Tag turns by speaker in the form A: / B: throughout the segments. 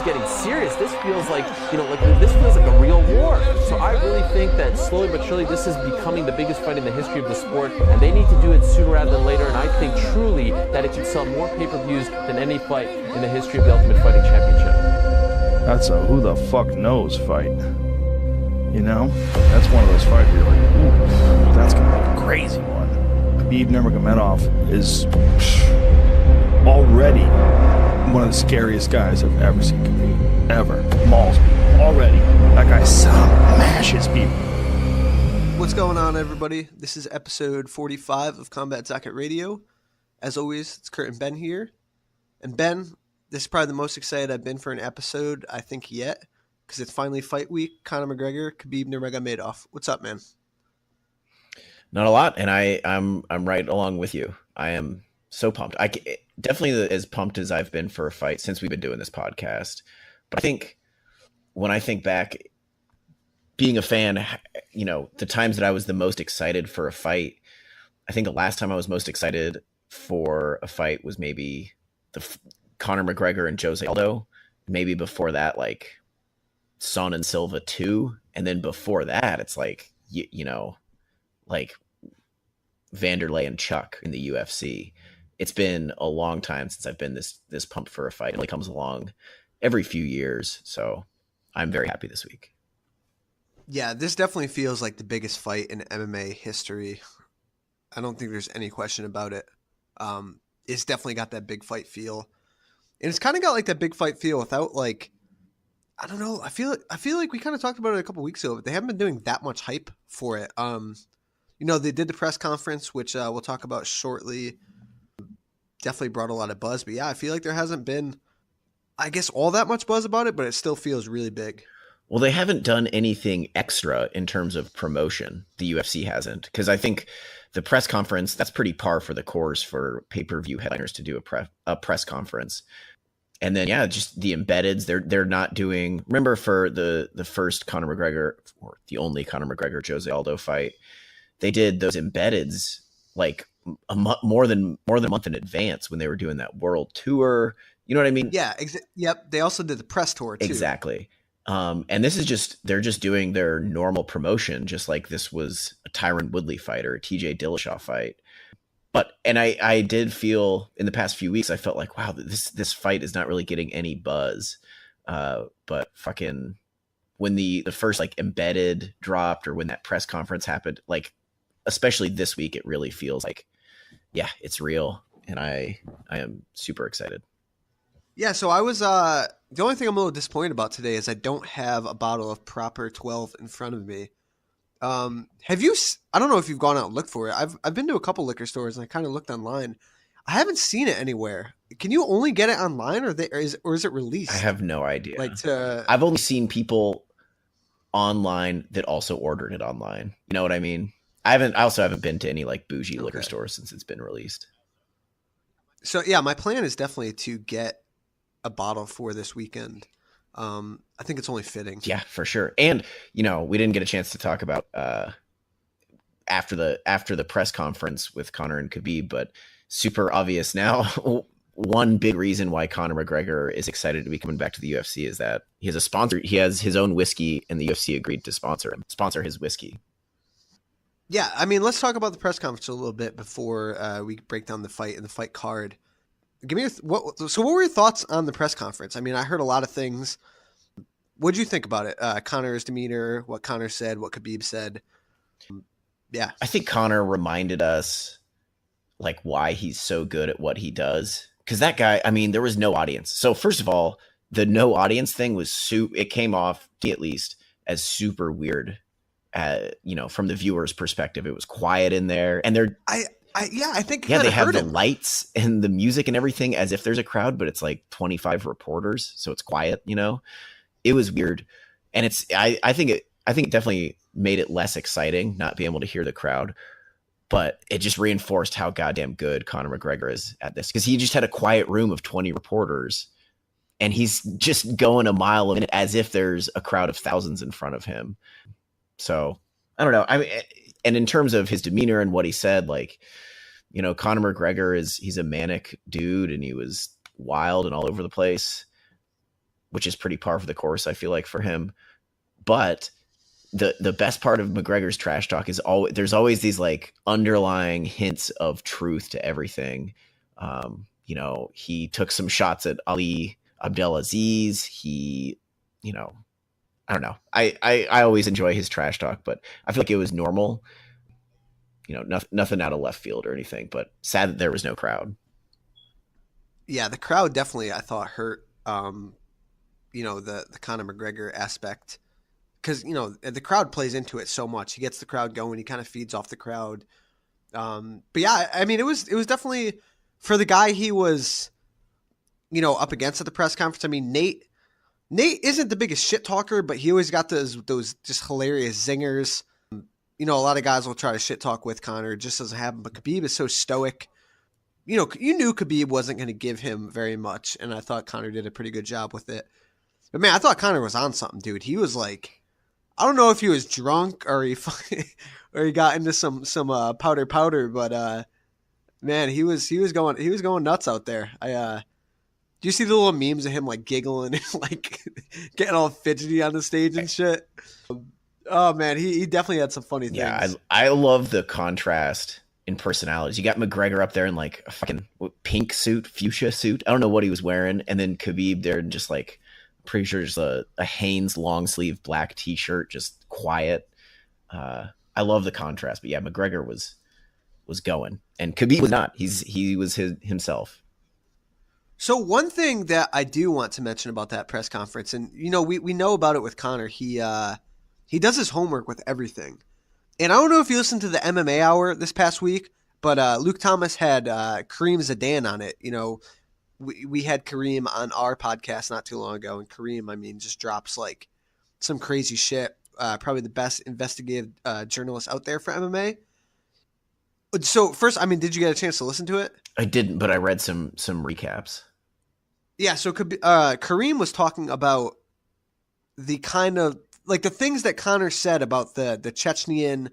A: is getting serious. This feels like, this feels like a real war. So I really think that slowly but surely this is becoming the biggest fight in the history of the sport, and they need to do it sooner rather than later. And I think truly that it could sell more pay-per-views than any fight in the history of the Ultimate Fighting Championship.
B: That's a who the fuck knows fight. That's one of those fights where you're like, ooh, that's gonna be a crazy one. Khabib Nurmagomedov is already one of the scariest guys I've ever seen compete. Ever. Mauls people. Already. That guy smashes people.
C: What's going on, everybody? This is episode 45 of CombatDocket Radio. As always, it's Kurt and Ben here. And Ben, this is probably the most excited I've been for an episode, I think, yet. Because it's finally fight week. Conor McGregor, Khabib Nurmagomedov. What's up, man?
D: Not a lot, and I'm right along with you. I am so pumped. Definitely as pumped as I've been for a fight since we've been doing this podcast. But I think when I think back, being a fan, the times that I was the most excited for a fight, I think the last time I was most excited for a fight was maybe the Conor McGregor and Jose Aldo. Maybe before that, like Son and Silva 2, and then before that, it's like like Vanderlei and Chuck in the UFC. It's been a long time since I've been this pumped for a fight. It only comes along every few years, so I'm very happy this week.
C: Yeah, this definitely feels like the biggest fight in MMA history. I don't think there's any question about it. It's definitely got that big fight feel, and it's kind of got like that big fight feel without like. I don't know. I feel like we kind of talked about it a couple weeks ago, but they haven't been doing that much hype for it. They did the press conference, which we'll talk about shortly. Definitely brought a lot of buzz, but yeah, I feel like there hasn't been, I guess, all that much buzz about it, but it still feels really big.
D: Well, they haven't done anything extra in terms of promotion. The UFC hasn't, because I think the press conference, that's pretty par for the course for pay-per-view headliners to do a press conference. And then, yeah, just the embeddeds, they're not doing. Remember for the first Conor McGregor, or the only Conor McGregor Jose Aldo fight, they did those embeddeds like more than a month in advance when they were doing that world tour. You know what I mean?
C: Yeah. Yep. They also did the press tour too.
D: Exactly. And this is they're just doing their normal promotion, just like this was a Tyron Woodley fight or a TJ Dillashaw fight. And I did feel in the past few weeks, I felt like, wow, this fight is not really getting any buzz. But fucking when the first like embedded dropped, or when that press conference happened, like especially this week, it really feels like, yeah, it's real. And I am super excited.
C: Yeah. So I was, the only thing I'm a little disappointed about today is I don't have a bottle of proper 12 in front of me. Have you? I don't know if you've gone out and looked for it. I've been to a couple liquor stores and I kind of looked online. I haven't seen it anywhere. Can you only get it online, or is it released?
D: I have no idea.
C: I've
D: only seen people online that also ordered it online. You know what I mean? I also haven't been to any like bougie liquor stores since it's been released.
C: So yeah, my plan is definitely to get a bottle for this weekend. I think it's only fitting.
D: Yeah, for sure. And we didn't get a chance to talk about after the press conference with Conor and Khabib, but super obvious now. One big reason why Conor McGregor is excited to be coming back to the UFC is that he has a sponsor. He has his own whiskey, and the UFC agreed to sponsor his whiskey.
C: Yeah, I mean, let's talk about the press conference a little bit before we break down the fight and the fight card. Give me what were your thoughts on the press conference? I mean, I heard a lot of things. What did you think about it? Conor's demeanor, what Conor said, what Khabib said. Yeah.
D: I think Conor reminded us like why he's so good at what he does. Because that guy, I mean, there was no audience. So first of all, the no audience thing was it came off, at least, as super weird. From the viewer's perspective, it was quiet in there, and
C: I think
D: they have the lights and the music and everything as if there's a crowd, but it's like 25 reporters, so it's quiet. It was weird, and I think it definitely made it less exciting not being able to hear the crowd, but it just reinforced how goddamn good Conor McGregor is at this, because he just had a quiet room of 20 reporters, and he's just going a mile a minute as if there's a crowd of thousands in front of him. So I don't know. I mean, and in terms of his demeanor and what he said, like, Conor McGregor he's a manic dude, and he was wild and all over the place. which is pretty par for the course, I feel like, for him. But the best part of McGregor's trash talk is there's always these like underlying hints of truth to everything. You know, he took some shots at Ali Abdelaziz. He, you know, I don't know. I always enjoy his trash talk, but I feel like it was normal. You know, nothing out of left field or anything, but sad that there was no crowd.
C: Yeah, the crowd definitely, I thought, hurt, you know, the Conor McGregor aspect. Because, you know, the crowd plays into it so much. He gets the crowd going. He kind of feeds off the crowd. But yeah, I mean, it was definitely, for the guy he was, you know, up against at the press conference. I mean, Nate isn't the biggest shit talker, but he always got those just hilarious zingers. You know, a lot of guys will try to shit talk with Conor. It just doesn't happen. But Khabib is so stoic. You know, you knew Khabib wasn't going to give him very much, and I thought Conor did a pretty good job with it. But man, I thought Conor was on something, dude. He was like, I don't know if he was drunk or he got into some powder, but man, he was going nuts out there. Do you see the little memes of him like giggling and like getting all fidgety on the stage and shit? Oh man, he definitely had some funny things.
D: Yeah, I love the contrast in personalities. You got McGregor up there in like a fucking pink suit, fuchsia suit. I don't know what he was wearing, and then Khabib there in just like, pretty sure just a Hanes long sleeve black t-shirt, just quiet. I love the contrast, but yeah, McGregor was going, and Khabib was not. He was himself.
C: So one thing that I do want to mention about that press conference, and you know, we know about it with Conor. He does his homework with everything. And I don't know if you listened to the MMA Hour this past week, but Luke Thomas had Kareem Zidane on it. You know, we had Kareem on our podcast not too long ago, and Kareem, I mean, just drops like some crazy shit. Probably the best investigative journalist out there for MMA. So first, I mean, did you get a chance to listen to it?
D: I didn't, but I read some recaps.
C: Yeah, so Kareem was talking about the kind of like the things that Conor said about the Chechnyan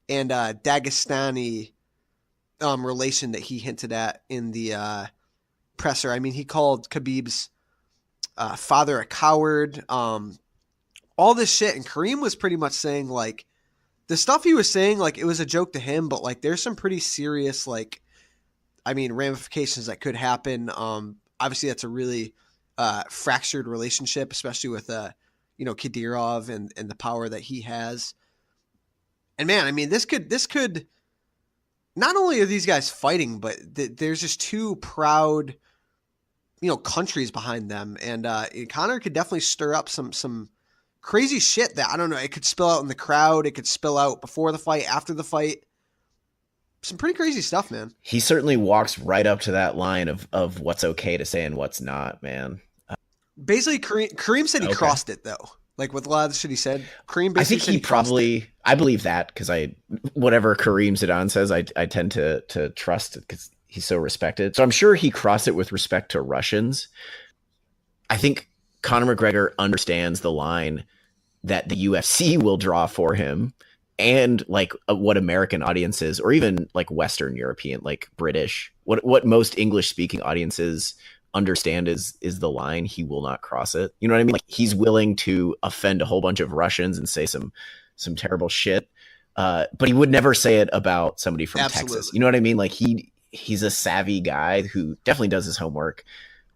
C: and Dagestani relation that he hinted at in the presser. I mean, he called Khabib's father a coward, all this shit. And Kareem was pretty much saying like the stuff he was saying, like it was a joke to him, but like there's some pretty serious, like, I mean, ramifications that could happen. Obviously that's a really fractured relationship, especially with, you know, Kadyrov and the power that he has. And man, I mean, this could, not only are these guys fighting, but there's just two proud, you know, countries behind them. And Conor could definitely stir up some crazy shit that, I don't know, it could spill out in the crowd. It could spill out before the fight, after the fight. Some pretty crazy stuff, man.
D: He certainly walks right up to that line of what's okay to say and what's not, man.
C: Basically, Kareem said he crossed it, though. Like with a lot of the shit he said, Kareem basically said he probably,
D: I believe that, because whatever Kareem Zidane says, I tend to trust it because he's so respected. So I'm sure he crossed it with respect to Russians. I think Conor McGregor understands the line that the UFC will draw for him, and like what American audiences, or even like Western European, like British, what most English speaking audiences understand is the line. He will not cross it. You know what I mean? Like he's willing to offend a whole bunch of Russians and say some terrible shit, but he would never say it about somebody from Texas. You know what I mean? Like he's a savvy guy who definitely does his homework,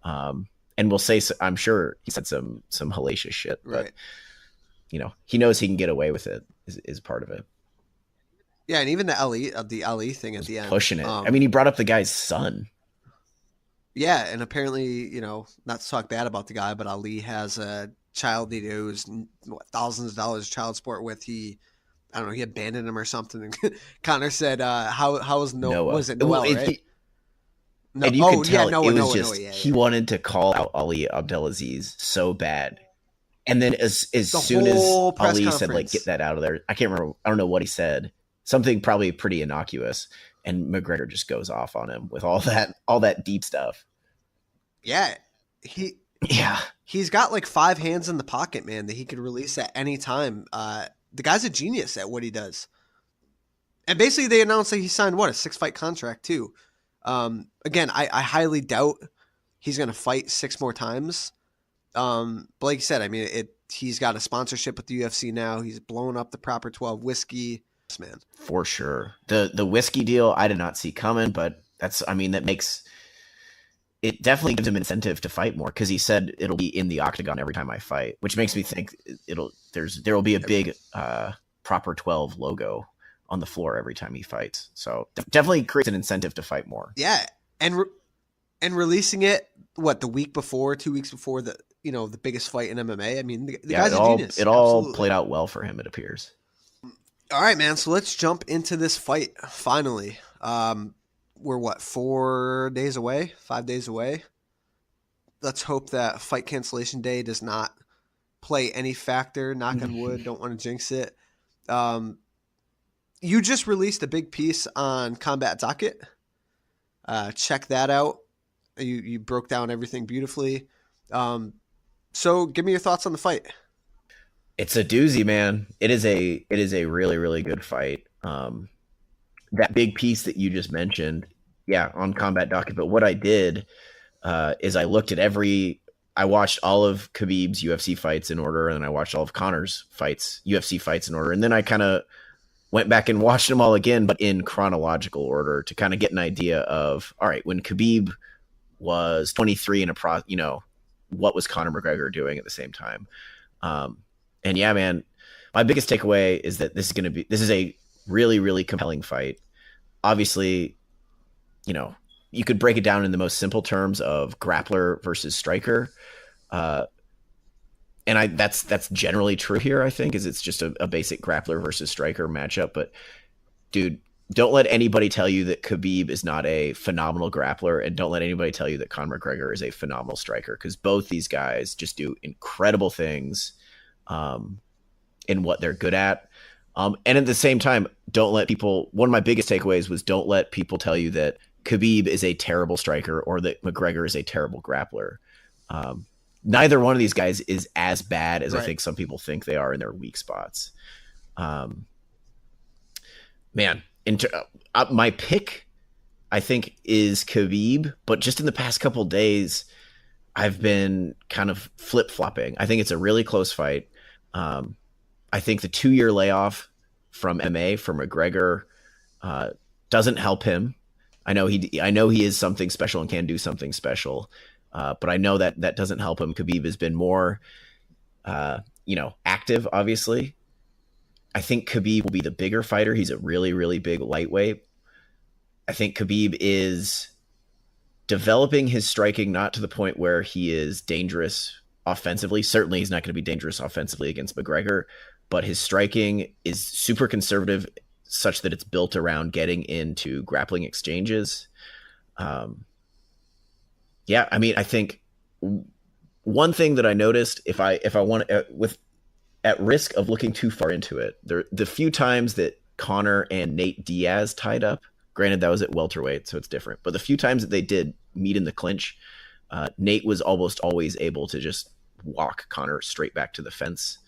D: and will say, I'm sure he said some hellacious shit, but
C: right.
D: You know, he knows he can get away with it is part of it.
C: Yeah, and even the Ali thing at the end,
D: pushing it. I mean, he brought up the guy's son.
C: Yeah, and apparently, you know, not to talk bad about the guy, but Ali has a child he owes thousands of dollars of child support with. He abandoned him or something. And Conor said, "How was Noah? Was it Noah? Right?"
D: And you could tell
C: Noah,
D: it was just he wanted to call out Ali Abdelaziz so bad. And then as soon as Ali said, like, get that out of there, I can't remember. I don't know what he said. Something probably pretty innocuous. And McGregor just goes off on him with all that deep stuff.
C: Yeah. He's got like 5 hands in the pocket, man, that he could release at any time. The guy's a genius at what he does. And basically they announced that he signed a 6-fight contract too. Again, I highly doubt he's going to fight 6 more times. But like you said, I mean, he's got a sponsorship with the UFC now. He's blowing up the Proper 12 whiskey. Yes, man.
D: For sure. The whiskey deal I did not see coming, but that makes it definitely gives him incentive to fight more, because he said it'll be in the octagon every time I fight, which makes me think there will be a big Proper 12 logo on the floor every time he fights. So definitely creates an incentive to fight more.
C: Yeah, and releasing it the week before, 2 weeks before the biggest fight in MMA. I mean, the guy's a genius.
D: It all played out well for him, it appears.
C: All right, man. So let's jump into this fight finally. We're 4 days away, 5 days away. Let's hope that fight cancellation day does not play any factor. Knock on wood. Don't want to jinx it. You just released a big piece on Combat Docket. Check that out. You broke down everything beautifully. So give me your thoughts on the fight.
D: It's a doozy, man. It is a really, really good fight. That big piece that you just mentioned, on Combat Docket. But what I did is I looked at I watched all of Khabib's UFC fights in order, and then I watched all of Conor's UFC fights in order, and then I kind of went back and watched them all again, but in chronological order, to kind of get an idea of, all right, when Khabib was 23 what was Conor McGregor doing at the same time? And yeah, man, my biggest takeaway is that this is a really, really compelling fight. Obviously, you could break it down in the most simple terms of grappler versus striker. And that's generally true here, I think, is it's just a basic grappler versus striker matchup. But dude, don't let anybody tell you that Khabib is not a phenomenal grappler, and don't let anybody tell you that Conor McGregor is a phenomenal striker, because both these guys just do incredible things in what they're good at. And at the same time, one of my biggest takeaways was, don't let people tell you that Khabib is a terrible striker or that McGregor is a terrible grappler. Neither one of these guys is as bad as I think some people think they are in their weak spots. Man, my pick, I think, is Khabib, but just in the past couple of days, I've been kind of flip-flopping. I think it's a really close fight. I think the 2-year layoff from MMA for McGregor doesn't help him. I know he is something special and can do something special, but I know that doesn't help him. Khabib has been more, active, obviously. I think Khabib will be the bigger fighter. He's a really, really big lightweight. I think Khabib is developing his striking, not to the point where he is dangerous offensively. Certainly he's not going to be dangerous offensively against McGregor, but his striking is super conservative, such that it's built around getting into grappling exchanges. I think one thing that I noticed, if I want at risk of looking too far into it, the few times that Conor and Nate Diaz tied up, granted that was at welterweight, so it's different, but the few times that they did meet in the clinch, Nate was almost always able to just walk Conor straight back to the fence,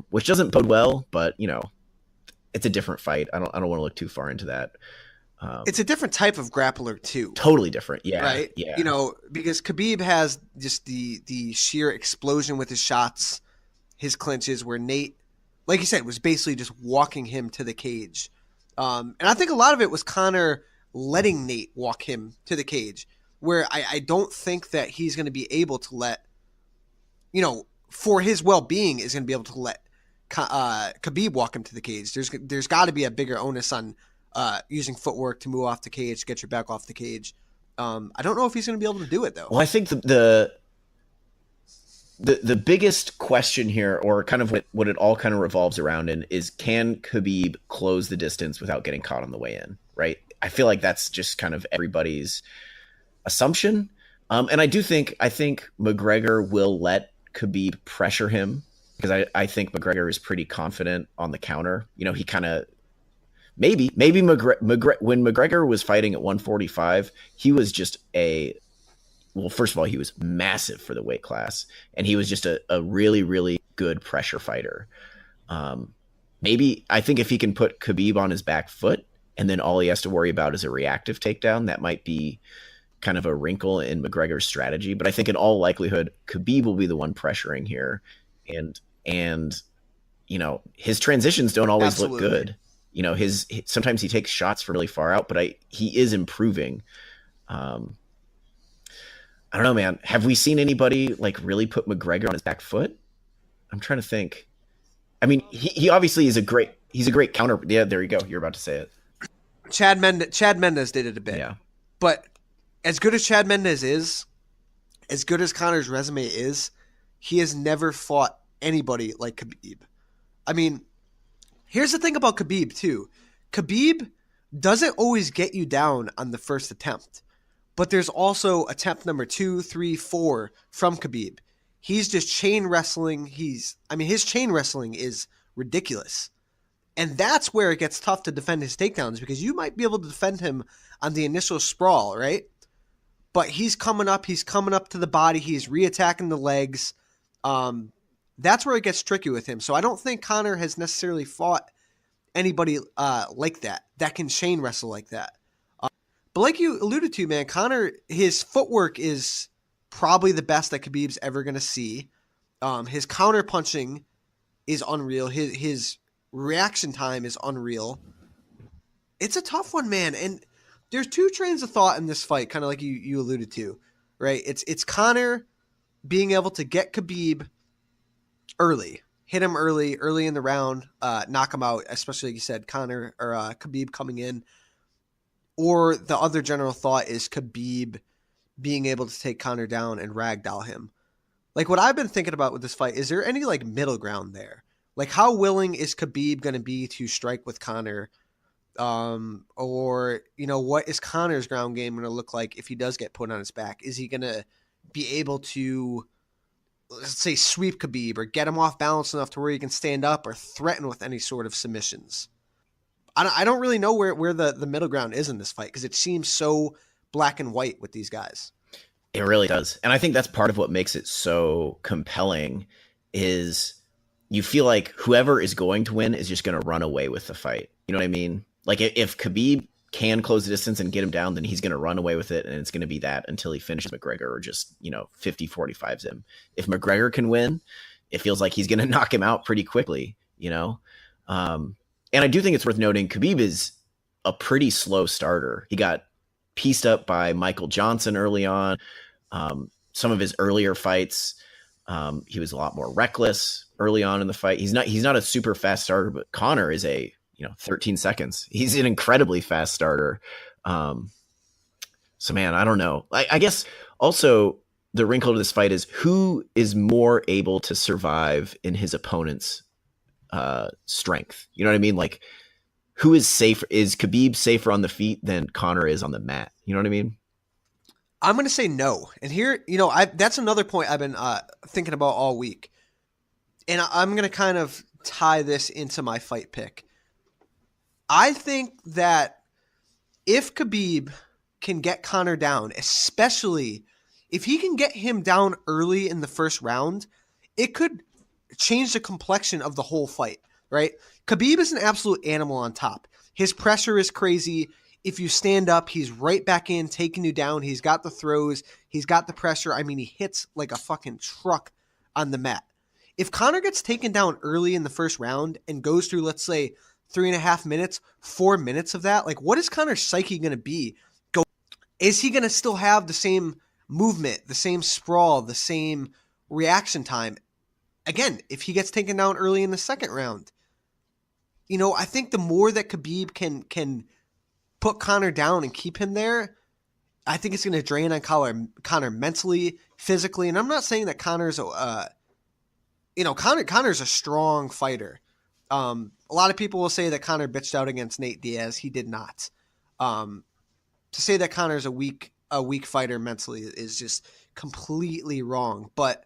D: which doesn't bode well, but it's a different fight. I don't want to look too far into that.
C: It's a different type of grappler too.
D: Totally different. Yeah.
C: Right.
D: Yeah.
C: Because Khabib has just the sheer explosion with his shots, his clinches, where Nate, like you said, was basically just walking him to the cage. And I think a lot of it was Conor letting Nate walk him to the cage, where I don't think that he's going to be able to let, for his well-being, is going to be able to let Khabib walk him to the cage. There's got to be a bigger onus on using footwork to move off the cage, to get your back off the cage. I don't know if he's going to be able to do it, though.
D: Well, I think the biggest question here, or kind of what it all kind of revolves around in, is, can Khabib close the distance without getting caught on the way in, right? I feel like that's just kind of everybody's assumption. And I think McGregor will let Khabib pressure him, because I think McGregor is pretty confident on the counter. He kind of maybe when McGregor was fighting at 145, he was just first of all, he was massive for the weight class, and he was just a really, really good pressure fighter. Maybe I think if he can put Khabib on his back foot, and then all he has to worry about is a reactive takedown, that might be kind of a wrinkle in McGregor's strategy. But I think in all likelihood, Khabib will be the one pressuring here. And you know, his transitions don't always look good. You know, sometimes he takes shots from really far out, but he is improving. I don't know, man. Have we seen anybody like really put McGregor on his back foot? I'm trying to think. I mean, he obviously is he's a great counter. Yeah, there you go. You're about to say it.
C: Chad Mendes did it a bit.
D: Yeah.
C: But as good as Chad Mendes is, as good as Conor's resume is, he has never fought anybody like Khabib. I mean, here's the thing about Khabib too. Khabib doesn't always get you down on the first attempt, but there's also attempt number 2, 3, 4 from Khabib. He's just chain wrestling. His chain wrestling is ridiculous. And that's where it gets tough to defend his takedowns, because you might be able to defend him on the initial sprawl, right? But he's coming up to the body, he's reattacking the legs. That's where it gets tricky with him. So I don't think Conor has necessarily fought anybody like that can chain wrestle like that. But like you alluded to, man, Conor, his footwork is probably the best that Khabib's ever going to see. His counter punching is unreal. His reaction time is unreal. It's a tough one, man. And there's two trains of thought in this fight, kind of like you alluded to, right? It's Conor being able to get Khabib early, hit him early in the round, knock him out, especially like you said, Conor or Khabib coming in. Or the other general thought is Khabib being able to take Conor down and ragdoll him. Like what I've been thinking about with this fight, is there any like middle ground there? Like how willing is Khabib going to be to strike with Conor? Or, you know, what is Conor's ground game going to look like if he does get put on his back? Is he going to be able to, let's say, sweep Khabib or get him off balance enough to where he can stand up or threaten with any sort of submissions? I don't really know where the middle ground is in this fight, because it seems so black and white with these guys.
D: It really does. And I think that's part of what makes it so compelling is you feel like whoever is going to win is just going to run away with the fight. You know what I mean? Like if Khabib can close the distance and get him down, then he's going to run away with it. And it's going to be that until he finishes McGregor or just, 50-45s him. If McGregor can win, it feels like he's going to knock him out pretty quickly, And I do think it's worth noting Khabib is a pretty slow starter. He got pieced up by Michael Johnson early on. Some of his earlier fights, he was a lot more reckless early on in the fight. He's not a super fast starter, but Conor is 13 seconds. He's an incredibly fast starter. So man, I don't know. I guess also the wrinkle to this fight is who is more able to survive in his opponent's strength. You know what I mean? Like who is safer? Is Khabib safer on the feet than Conor is on the mat? You know what I mean?
C: I'm going to say no. And here, that's another point I've been thinking about all week. And I'm going to kind of tie this into my fight pick. I think that if Khabib can get Conor down, especially if he can get him down early in the first round, it could change the complexion of the whole fight, right? Khabib is an absolute animal on top. His pressure is crazy. If you stand up, he's right back in, taking you down. He's got the throws. He's got the pressure. I mean, he hits like a fucking truck on the mat. If Conor gets taken down early in the first round and goes through, let's say, 3.5 minutes, 4 minutes of that, like what is Conor's psyche going to be? Is he going to still have the same movement, the same sprawl, the same reaction time? Again, if he gets taken down early in the second round, I think the more that Khabib can put Conor down and keep him there, I think it's going to drain on Conor mentally, physically. And I'm not saying that Conor's a strong fighter. A lot of people will say that Conor bitched out against Nate Diaz. He did not. To say that Conor's a weak fighter mentally is just completely wrong. But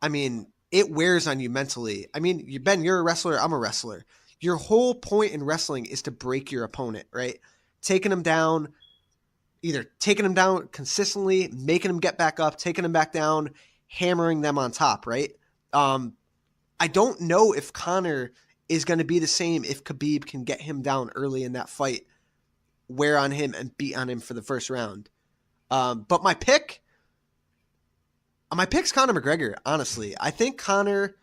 C: I mean, it wears on you mentally. I mean, Ben, you're a wrestler. I'm a wrestler. Your whole point in wrestling is to break your opponent, right? Taking them down, either taking them down consistently, making them get back up, taking them back down, hammering them on top, right? I don't know if Conor is going to be the same if Khabib can get him down early in that fight, wear on him and beat on him for the first round. But my pick's Conor McGregor, honestly. I think Conor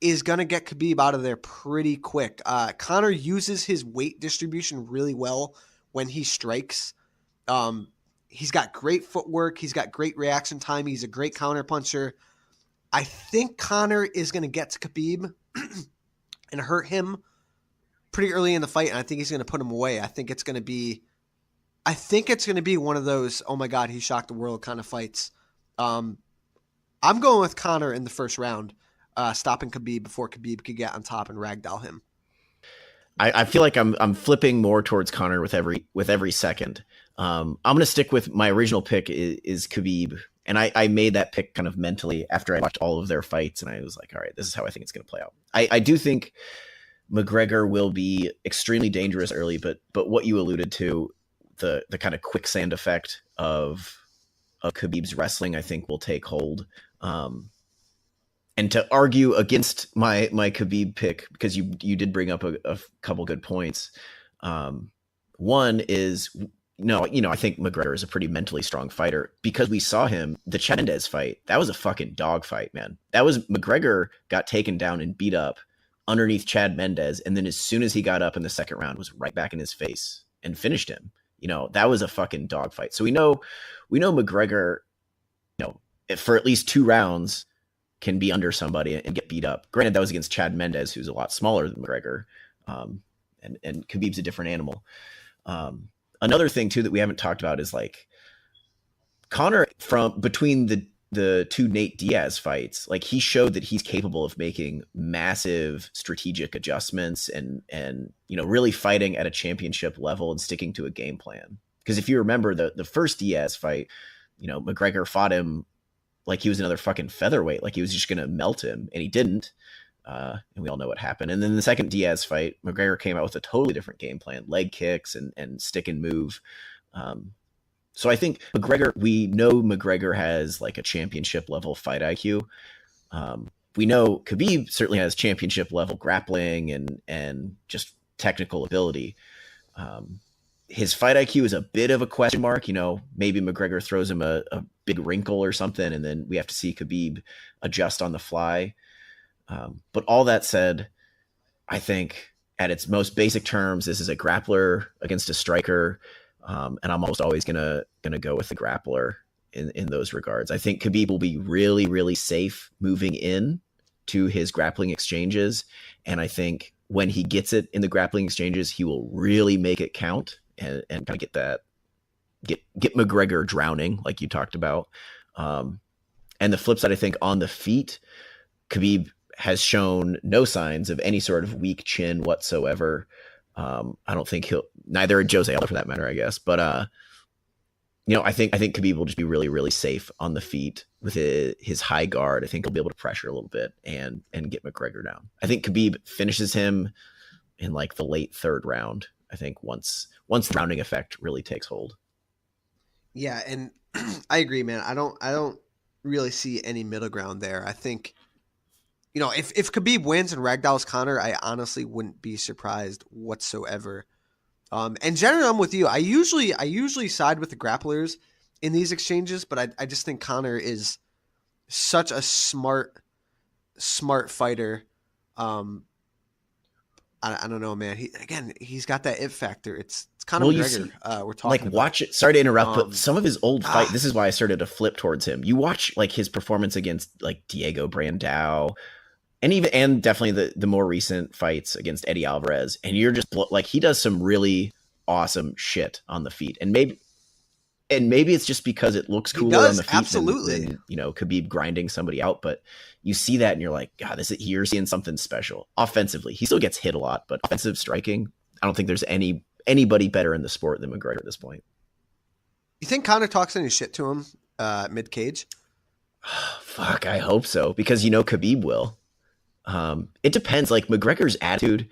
C: is going to get Khabib out of there pretty quick. Conor uses his weight distribution really well when he strikes. He's got great footwork. He's got great reaction time. He's a great counterpuncher. I think Conor is going to get to Khabib and hurt him pretty early in the fight, and I think he's going to put him away. I think it's going to be one of those, oh my God, he shocked the world kind of fights. I'm going with Conor in the first round, stopping Khabib before Khabib could get on top and ragdoll him.
D: I feel like I'm flipping more towards Conor with every second. I'm going to stick with my original pick is Khabib. And I made that pick kind of mentally after I watched all of their fights, and I was like, all right, this is how I think it's going to play out. I do think McGregor will be extremely dangerous early, but what you alluded to, the kind of quicksand effect of Khabib's wrestling, I think will take hold. And to argue against my Khabib pick, because you did bring up a couple good points. One is, no, I think McGregor is a pretty mentally strong fighter because we saw him, the Chad Mendes fight. That was a fucking dog fight, man. That was McGregor got taken down and beat up underneath Chad Mendes. And then as soon as he got up in the second round, was right back in his face and finished him. That was a fucking dog fight. So we know McGregor, for at least 2 rounds can be under somebody and get beat up. Granted, that was against Chad Mendes, who's a lot smaller than McGregor. And Khabib's a different animal. Another thing too that we haven't talked about is like Conor from between the 2 Nate Diaz fights, like he showed that he's capable of making massive strategic adjustments and really fighting at a championship level and sticking to a game plan. Because if you remember the first Diaz fight, McGregor fought him like he was another fucking featherweight, like he was just going to melt him, and he didn't. And we all know what happened. And then the second Diaz fight, McGregor came out with a totally different game plan, leg kicks and stick and move. So I think we know McGregor has like a championship level fight IQ. We know Khabib certainly has championship level grappling and just technical ability. His fight IQ is a bit of a question mark. Maybe McGregor throws him a big wrinkle or something, and then we have to see Khabib adjust on the fly. But all that said, I think at its most basic terms, this is a grappler against a striker. And I'm almost always gonna go with the grappler in those regards. I think Khabib will be really, really safe moving in to his grappling exchanges. And I think when he gets it in the grappling exchanges, he will really make it count and kind of get McGregor drowning, like you talked about. And the flip side, I think on the feet, Khabib has shown no signs of any sort of weak chin whatsoever. I don't think neither Jose Aldo for that matter, I guess. But, I think Khabib will just be really, really safe on the feet with his high guard. I think he'll be able to pressure a little bit and get McGregor down. I think Khabib finishes him in like the late 3rd round. I think once the rounding effect really takes hold.
C: Yeah. And I agree, man. I don't really see any middle ground there. I think, if Khabib wins and ragdolls Conor, I honestly wouldn't be surprised whatsoever. And generally, I'm with you. I usually side with the grapplers in these exchanges, but I just think Conor is such a smart fighter. I don't know, man. He's got that it factor. It's Conor McGregor. We're talking about.
D: Watch it. Sorry to interrupt, but some of his old fight. This is why I started to flip towards him. You watch like his performance against like Diego Brandao, and definitely the more recent fights against Eddie Alvarez, and you're just like he does some really awesome shit on the feet, and maybe it's just because it looks cooler on the feet
C: absolutely
D: than Khabib grinding somebody out, but you see that and you're like, God, you're seeing something special. Offensively, he still gets hit a lot, but offensive striking, I don't think there's anybody better in the sport than McGregor at this point.
C: You think Conor talks any shit to him mid cage?
D: Fuck, I hope so, because Khabib will. It depends. Like McGregor's attitude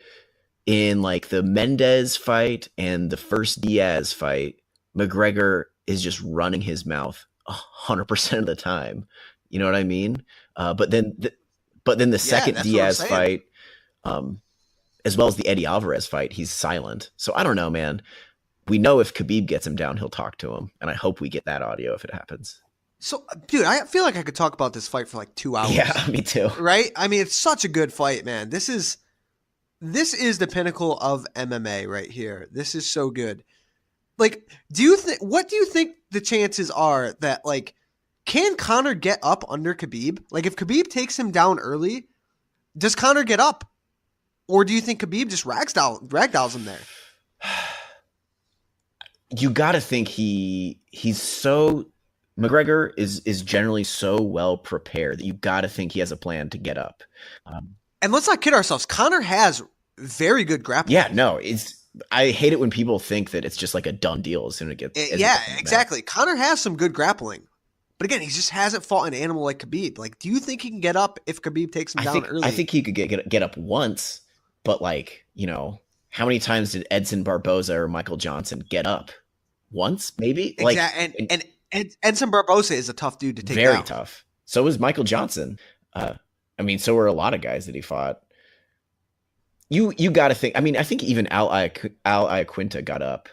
D: in like the Mendes fight and the first Diaz fight, McGregor is just running his mouth 100% of the time. You know what I mean? But then the second Diaz fight, as well as the Eddie Alvarez fight, he's silent. So I don't know, man. we know if Khabib gets him down, he'll talk to him, and I hope we get that audio if it happens.
C: So, dude, I feel like I could talk about this fight for like 2 hours.
D: Yeah, me too.
C: Right? I mean, it's such a good fight, man. This is the pinnacle of MMA right here. This is so good. Like, what do you think the chances are that, like, can Conor get up under Khabib? Like, if Khabib takes him down early, does Conor get up? Or do you think Khabib just ragdolls him there?
D: You got to think he's so... McGregor is generally so well prepared that you got to think he has a plan to get up.
C: And let's not kid ourselves. Conor has very good grappling.
D: Yeah, no, I hate it when people think that it's just like a done deal as soon as it gets.
C: Yeah, exactly. Conor has some good grappling, but again, he just hasn't fought an animal like Khabib. Like, do you think he can get up if Khabib takes him down early?
D: I think he could get up once, but like, you know, how many times did Edson Barboza or Michael Johnson get up? Once, maybe. Like,
C: and Edson Barboza is a tough dude to take down.
D: Very tough. So was Michael Johnson. I mean, so were a lot of guys that he fought. You got to think. I mean, I think even Al Iaquinta got up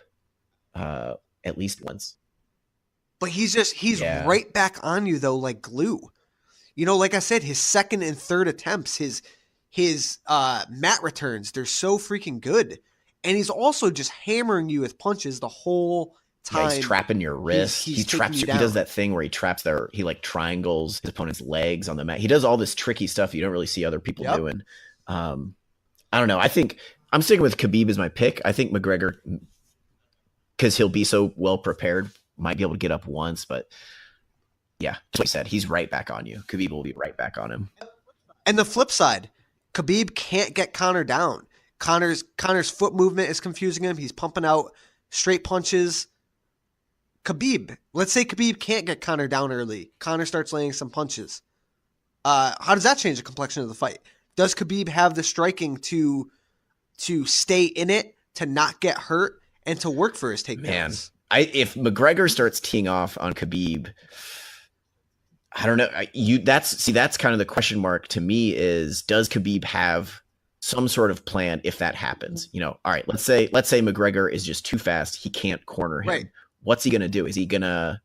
D: at least once.
C: But he's right back on you though, like glue. You know, like I said, his second and third attempts, his mat returns, they're so freaking good, and he's also just hammering you with punches the whole time.
D: Yeah, he's trapping your wrist. He does that thing where he like triangles his opponent's legs on the mat. He does all this tricky stuff you don't really see other people doing. I don't know. I think I'm sticking with Khabib as my pick. I think McGregor, because he'll be so well prepared, might be able to get up once. But yeah, that's what he said. He's right back on you. Khabib will be right back on him.
C: And the flip side, Khabib can't get Conor down. Conor's foot movement is confusing him. He's pumping out straight punches. Let's say Khabib can't get Conor down early. Conor starts laying some punches. How does that change the complexion of the fight? Does Khabib have the striking to stay in it, to not get hurt, and to work for his takedowns?
D: Man, if McGregor starts teeing off on Khabib, I don't know. That's kind of the question mark to me is, does Khabib have some sort of plan if that happens? You know, all right, let's say McGregor is just too fast. He can't corner him. Right. What's he going to do? Is he going to,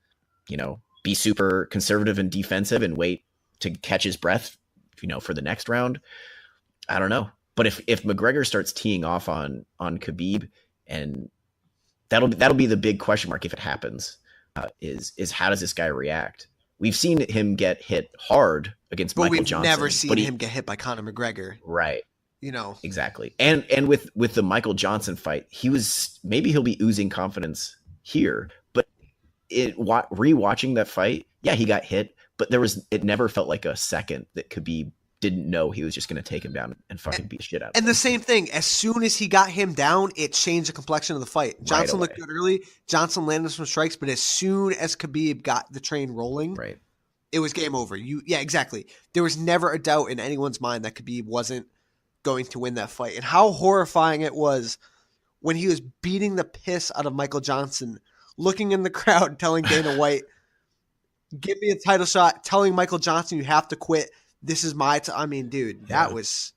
D: you know, be super conservative and defensive and wait to catch his breath, you know, for the next round? I don't know. But if McGregor starts teeing off on Khabib, and that'll be the big question mark if it happens, is how does this guy react? We've seen him get hit hard against Michael Johnson. But we've never seen him get hit by Conor McGregor. Right. You know. Exactly. And with the Michael Johnson fight, he'll be oozing confidence here. But rewatching that fight, yeah, he got hit, but it never felt like a second that Khabib didn't know he was just going to take him down and fucking beat the shit out of him. And the same thing, as soon as he got him down, it changed the complexion of the fight. Johnson looked good early. Johnson landed some strikes, but as soon as Khabib got the train rolling, it was game over. Yeah, exactly. There was never a doubt in anyone's mind that Khabib wasn't going to win that fight. And how horrifying it was when he was beating the piss out of Michael Johnson, looking in the crowd, telling Dana White, give me a title shot, telling Michael Johnson, you have to quit. This is my I mean, dude, that was...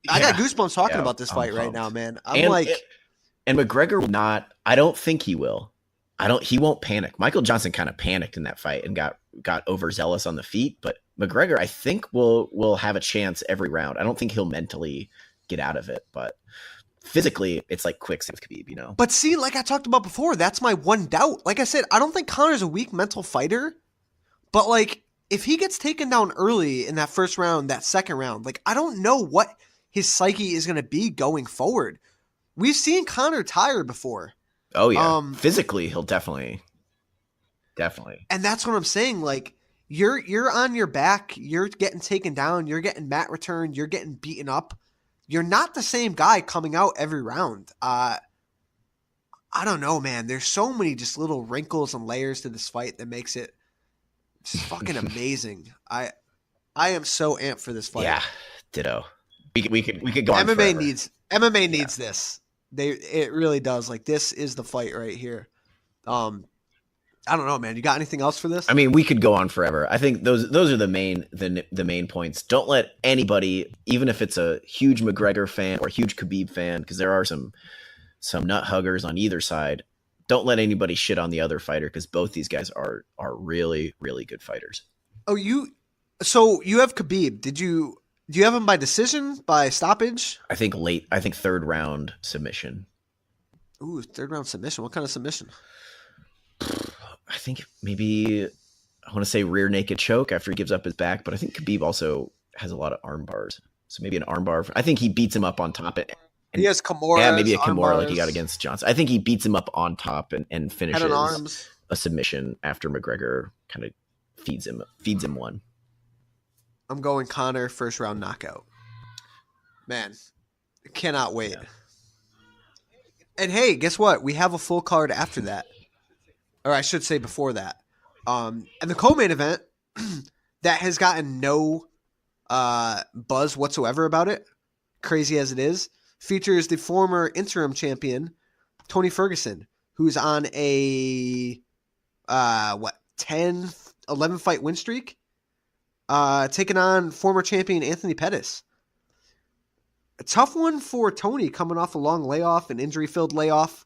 D: I got goosebumps talking about this fight right now, man. And McGregor will not... I don't think he will. He won't panic. Michael Johnson kind of panicked in that fight and got overzealous on the feet, but McGregor, I think, will have a chance every round. I don't think he'll mentally get out of it, but physically, it's like quicksand with Khabib, you know? But see, like I talked about before, that's my one doubt. Like I said, I don't think Conor's a weak mental fighter, but like, if he gets taken down early in that first round, that second round, like, I don't know what his psyche is going to be going forward. We've seen Conor tired before. Oh, yeah. Physically, he'll definitely. And that's what I'm saying. Like, you're on your back. You're getting taken down. You're getting mat returned. You're getting beaten up. You're not the same guy coming out every round. I don't know, man. There's so many just little wrinkles and layers to this fight that makes it just fucking amazing. I am so amped for this fight. Yeah, ditto. We could go on forever. MMA needs this. It really does. Like, this is the fight right here. I don't know, man. You got anything else for this? I mean, we could go on forever. I think those are the main points. Don't let anybody, even if it's a huge McGregor fan or a huge Khabib fan, because there are some some nut huggers on either side. Don't let anybody shit on the other fighter because both these guys are really, really good fighters.
C: Oh, so you have Khabib. Do you have him by decision, by stoppage?
D: I think late. I think third round submission.
C: Ooh, third round submission. What kind of submission?
D: I think maybe I want to say rear naked choke after he gives up his back, but I think Khabib also has a lot of arm bars. So maybe an arm bar. I think he beats him up on top.
C: He has Kimura.
D: Yeah, maybe a Kimura like he got against Johnson. I think he beats him up on top and finishes a submission after McGregor kind of feeds him one.
C: I'm going Conor first round knockout. Man, cannot wait. Yeah. And hey, guess what? We have a full card after that. Or I should say before that. And the co-main event that has gotten no buzz whatsoever about it, crazy as it is, features the former interim champion, Tony Ferguson, who's on a 10, 11 fight win streak, taking on former champion Anthony Pettis. A tough one for Tony coming off a long layoff, an injury-filled layoff.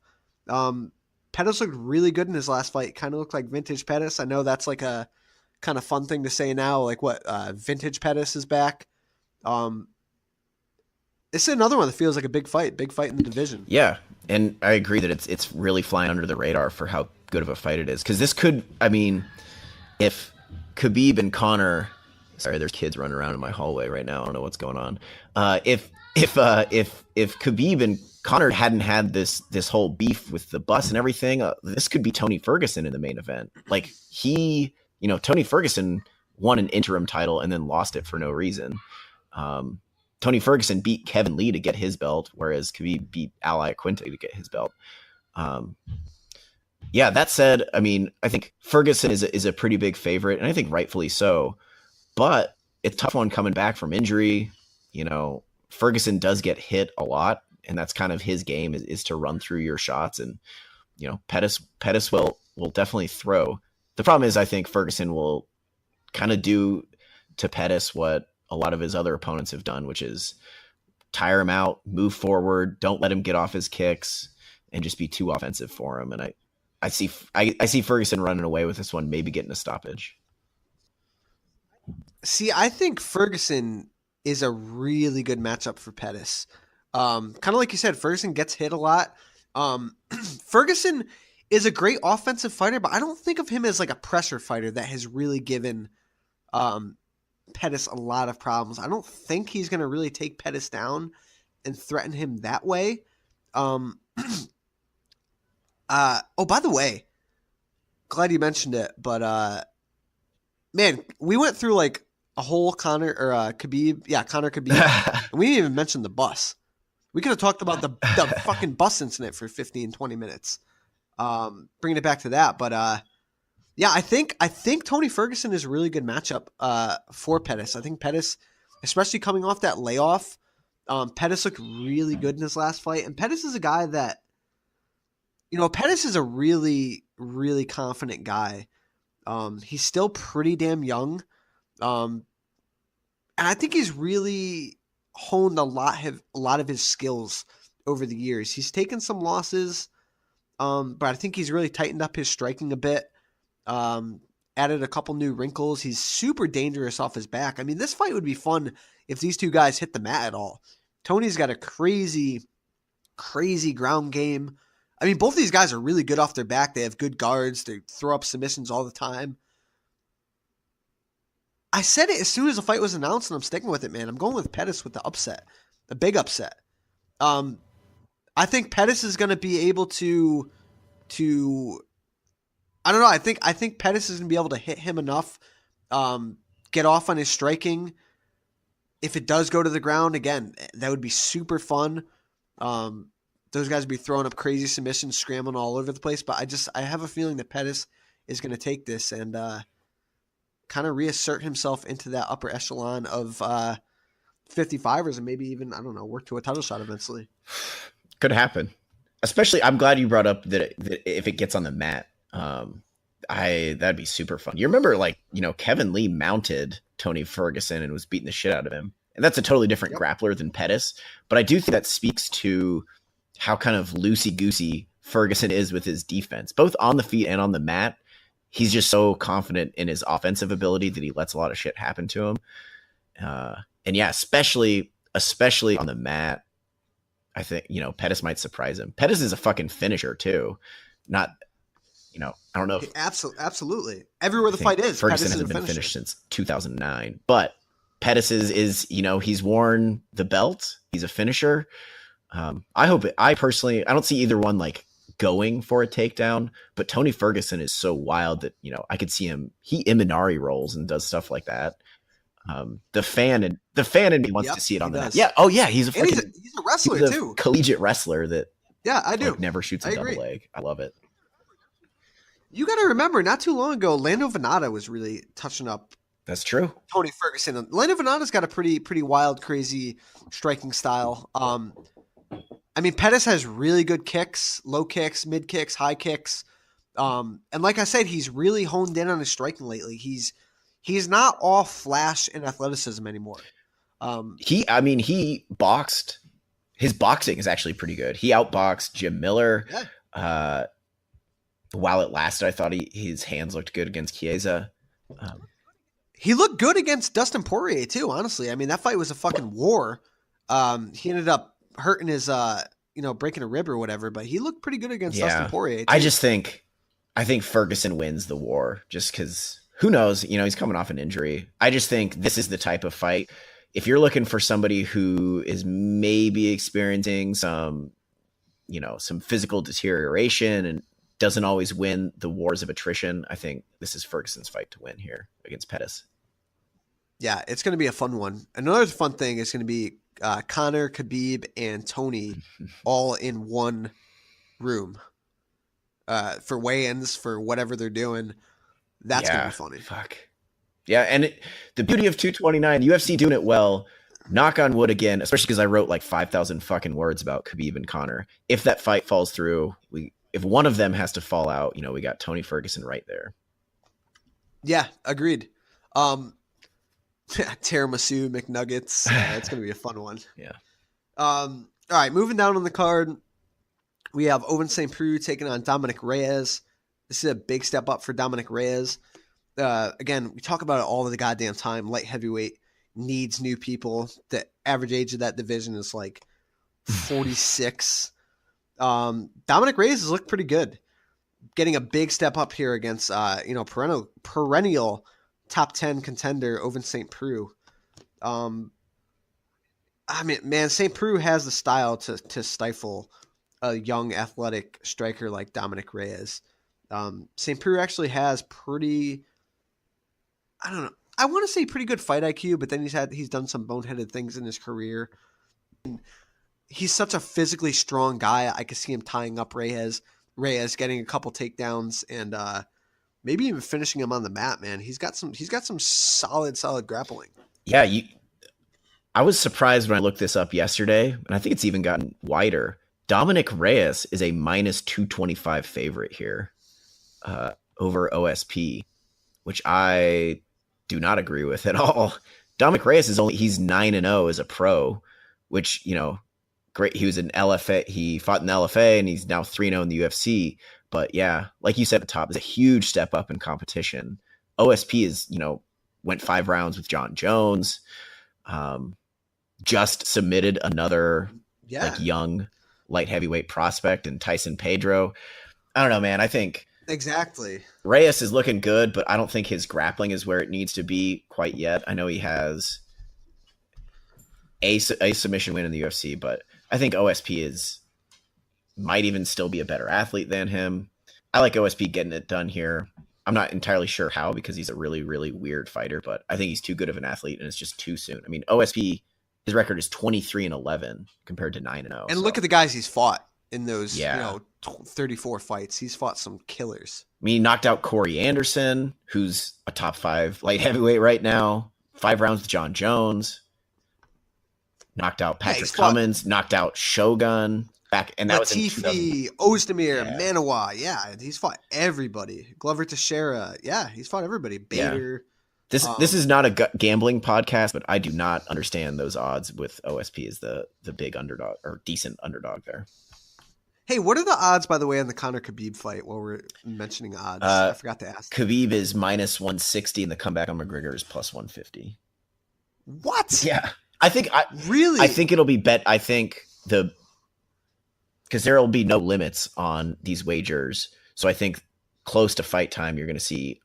C: Pettis looked really good in his last fight. Kind of looked like vintage Pettis. I know that's like a kind of fun thing to say now, like what vintage Pettis is back. This is another one that feels like a big fight in the division.
D: Yeah, and I agree that it's really flying under the radar for how good of a fight it is. Because this could, I mean, if Khabib and Conor, sorry, there's kids running around in my hallway right now. I don't know what's going on. If Khabib and Conor hadn't had this whole beef with the bus and everything, this could be Tony Ferguson in the main event. Like Tony Ferguson won an interim title and then lost it for no reason. Tony Ferguson beat Kevin Lee to get his belt, whereas Khabib beat Ally Quinte to get his belt. Yeah, that said, I mean, I think Ferguson is a pretty big favorite, and I think rightfully so. But it's a tough one coming back from injury. Ferguson does get hit a lot, and that's kind of his game is to run through your shots. And, Pettis will definitely throw. The problem is I think Ferguson will kind of do to Pettis what a lot of his other opponents have done, which is tire him out, move forward, don't let him get off his kicks, and just be too offensive for him. And I see Ferguson running away with this one, maybe getting a stoppage.
C: See, I think Ferguson is a really good matchup for Pettis. Kind of like you said, Ferguson gets hit a lot. Ferguson is a great offensive fighter, but I don't think of him as like a pressure fighter that has really given Pettis a lot of problems. I don't think he's going to really take Pettis down and threaten him that way. Oh, by the way, glad you mentioned it, but man, we went through like a whole Conor Khabib. Yeah, Conor Khabib. And we didn't even mention the bus. We could have talked about the fucking bus incident for 15, 20 minutes. Bringing it back to that. But yeah, I think Tony Ferguson is a really good matchup for Pettis. I think Pettis, especially coming off that layoff, Pettis looked really good in his last fight. And Pettis is a guy that, Pettis is a really, really confident guy. He's still pretty damn young. And I think he's really honed a lot of his skills over the years. He's taken some losses, but I think he's really tightened up his striking a bit. Added a couple new wrinkles. He's super dangerous off his back. I mean, this fight would be fun if these two guys hit the mat at all. Tony's got a crazy, crazy ground game. I mean, both these guys are really good off their back. They have good guards. They throw up submissions all the time. I said it as soon as the fight was announced, and I'm sticking with it, man. I'm going with Pettis with the upset, the big upset. I think Pettis is going to be able to I don't know. I think Pettis is going to be able to hit him enough, get off on his striking. If it does go to the ground, again, that would be super fun. Those guys would be throwing up crazy submissions, scrambling all over the place. But I have a feeling that Pettis is going to take this and kind of reassert himself into that upper echelon of 55ers and maybe even, I don't know, work to a title shot eventually.
D: Could happen. Especially, I'm glad you brought up that if it gets on the mat, that'd be super fun. You remember, Kevin Lee mounted Tony Ferguson and was beating the shit out of him, and that's a totally different grappler than Pettis. But I do think that speaks to how kind of loosey-goosey Ferguson is with his defense, both on the feet and on the mat. He's just so confident in his offensive ability that he lets a lot of shit happen to him. And yeah, especially on the mat, I think, Pettis might surprise him. Pettis is a fucking finisher too. Not, I don't know.
C: Absolutely. Everywhere the fight is,
D: Ferguson
C: Pettis
D: hasn't
C: is a
D: been
C: finisher.
D: finished since 2009, but Pettis is, he's worn the belt. He's a finisher. I don't see either one like going for a takedown, but Tony Ferguson is so wild that, I could see him, he Imanari rolls and does stuff like that. The fan in me wants to see it on the net. Yeah. Oh yeah. He's a
C: wrestler too.
D: Collegiate wrestler that
C: I do.
D: Never shoots a double leg. I love it.
C: You got to remember, not too long ago, Lando Venata was really touching up.
D: That's true.
C: Tony Ferguson. Lando Venata's got a pretty wild, crazy striking style. Pettis has really good kicks, low kicks, mid kicks, high kicks. And like I said, he's really honed in on his striking lately. He's not all flash and athleticism anymore.
D: He boxed. His boxing is actually pretty good. He outboxed Jim Miller. Yeah. While it lasted, I thought his hands looked good against Chiesa.
C: He looked good against Dustin Poirier too, honestly. That fight was a fucking war. He ended up hurting his, breaking a rib or whatever, but he looked pretty good against Dustin Poirier too.
D: I think Ferguson wins the war just because who knows, he's coming off an injury. I just think this is the type of fight. If you're looking for somebody who is maybe experiencing some physical deterioration and doesn't always win the wars of attrition, I think this is Ferguson's fight to win here against Pettis.
C: Yeah, it's going to be a fun one. Another fun thing is going to be Conor, Khabib, and Tony all in one room for weigh-ins for whatever they're doing. That's going to be funny.
D: Fuck. Yeah, and the beauty of 229, UFC doing it well, knock on wood again, especially because I wrote like 5,000 fucking words about Khabib and Conor. If that fight falls through, if one of them has to fall out, we got Tony Ferguson right there.
C: Yeah, agreed. Tiramisu McNuggets. It's going to be a fun one.
D: Yeah.
C: All right, moving down on the card, we have Ovince St. Preux taking on Dominic Reyes. This is a big step up for Dominic Reyes. Again, we talk about it all the goddamn time. Light heavyweight needs new people. The average age of that division is like 46. Dominic Reyes has looked pretty good. Getting a big step up here against, perennial top 10 contender Ovince St. Preux. St. Preux has the style to stifle a young athletic striker like Dominic Reyes. St. Preux actually has pretty good fight IQ, but then he's done some boneheaded things in his career. He's such a physically strong guy. I could see him tying up Reyes getting a couple takedowns and maybe even finishing him on the mat, man. He's got some solid grappling.
D: Yeah, I was surprised when I looked this up yesterday, and I think it's even gotten wider. Dominic Reyes is a minus 225 favorite here over OSP, which I do not agree with at all. Dominic Reyes he's 9-0 as a pro, which, great. He was an LFA. He fought in the LFA and he's now 3-0 in the UFC. But yeah, like you said at the top, it's a huge step up in competition. OSP is, went 5 rounds with John Jones. Just submitted another young light heavyweight prospect in Tyson Pedro. I don't know, man. I think
C: exactly
D: Reyes is looking good, but I don't think his grappling is where it needs to be quite yet. I know he has a submission win in the UFC, but I think OSP might even still be a better athlete than him. I like OSP getting it done here. I'm not entirely sure how because he's a really, really weird fighter, but I think he's too good of an athlete and it's just too soon. OSP, his record is 23-11 compared to 9-0.
C: And look at the guys he's fought in those 34 fights. He's fought some killers.
D: He knocked out Corey Anderson, who's a top 5 light heavyweight right now. 5 rounds with John Jones. Knocked out Patrick Cummins. Knocked out Shogun. And that
C: Latifi, Ozdemir, Manawa. Yeah, he's fought everybody. Glover Teixeira. Yeah, he's fought everybody. Bader.
D: Yeah. This is not a gambling podcast, but I do not understand those odds with OSP as the big underdog or decent underdog there.
C: Hey, what are the odds, by the way, on the Conor Khabib fight? While we're mentioning odds, I forgot to ask.
D: Khabib is minus 160, and the comeback on McGregor is plus 150.
C: What?
D: Yeah,
C: Really?
D: I think it'll be bet. I think because there will be no limits on these wagers, so I think close to fight time you're going to see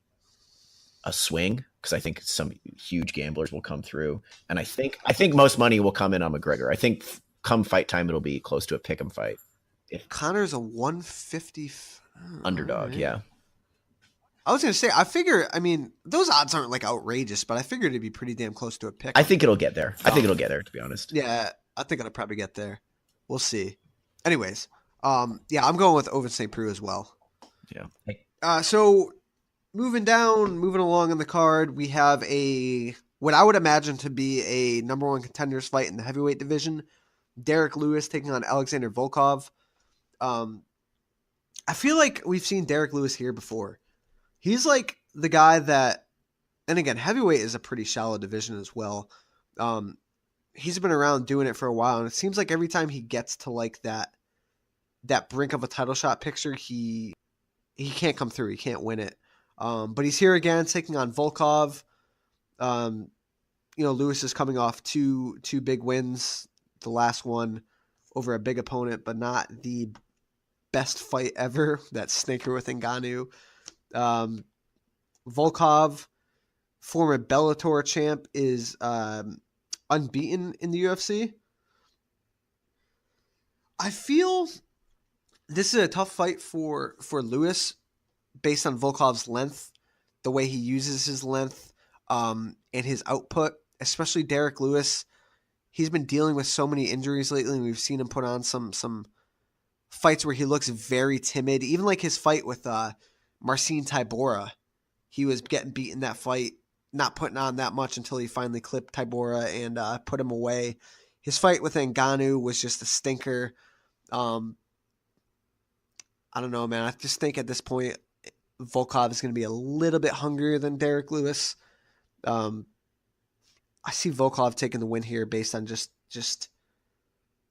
D: a swing, because I think some huge gamblers will come through, and I think most money will come in on McGregor. I think come fight time it'll be close to a pick'em fight.
C: Connor's a 150
D: Underdog,
C: right.
D: yeah.
C: I was going to say, I mean, those odds aren't like outrageous, but I figured it'd be pretty damn close to a pick.
D: I think it'll get there. To be honest.
C: Yeah, I think it'll probably get there. We'll see. Anyways, I'm going with Ovince St. Preux as well.
D: Yeah.
C: So moving along in the card, we have what I would imagine to be a number one contenders fight in the heavyweight division. Derrick Lewis taking on Alexander Volkov. I feel like we've seen Derrick Lewis here before. He's like the guy that, and again, heavyweight is a pretty shallow division as well. He's been around doing it for a while, and it seems like every time he gets to like that brink of a title shot picture, he can't come through. He can't win it. But he's here again, taking on Volkov. Lewis is coming off two big wins. The last one over a big opponent, but not the best fight ever. That stinker with Ngannou. Volkov, former Bellator champ, is unbeaten in the UFC. I feel this is a tough fight for Lewis based on Volkov's length, the way he uses his length, and his output, especially Derrick Lewis. He's been dealing with so many injuries lately, and we've seen him put on some fights where he looks very timid. Even like his fight with Marcin Tybura, he was getting beaten that fight, not putting on that much until he finally clipped Tybura and put him away. His fight with Ngannou was just a stinker. I don't know, man. I just think at this point, Volkov is going to be a little bit hungrier than Derrick Lewis. I see Volkov taking the win here based on just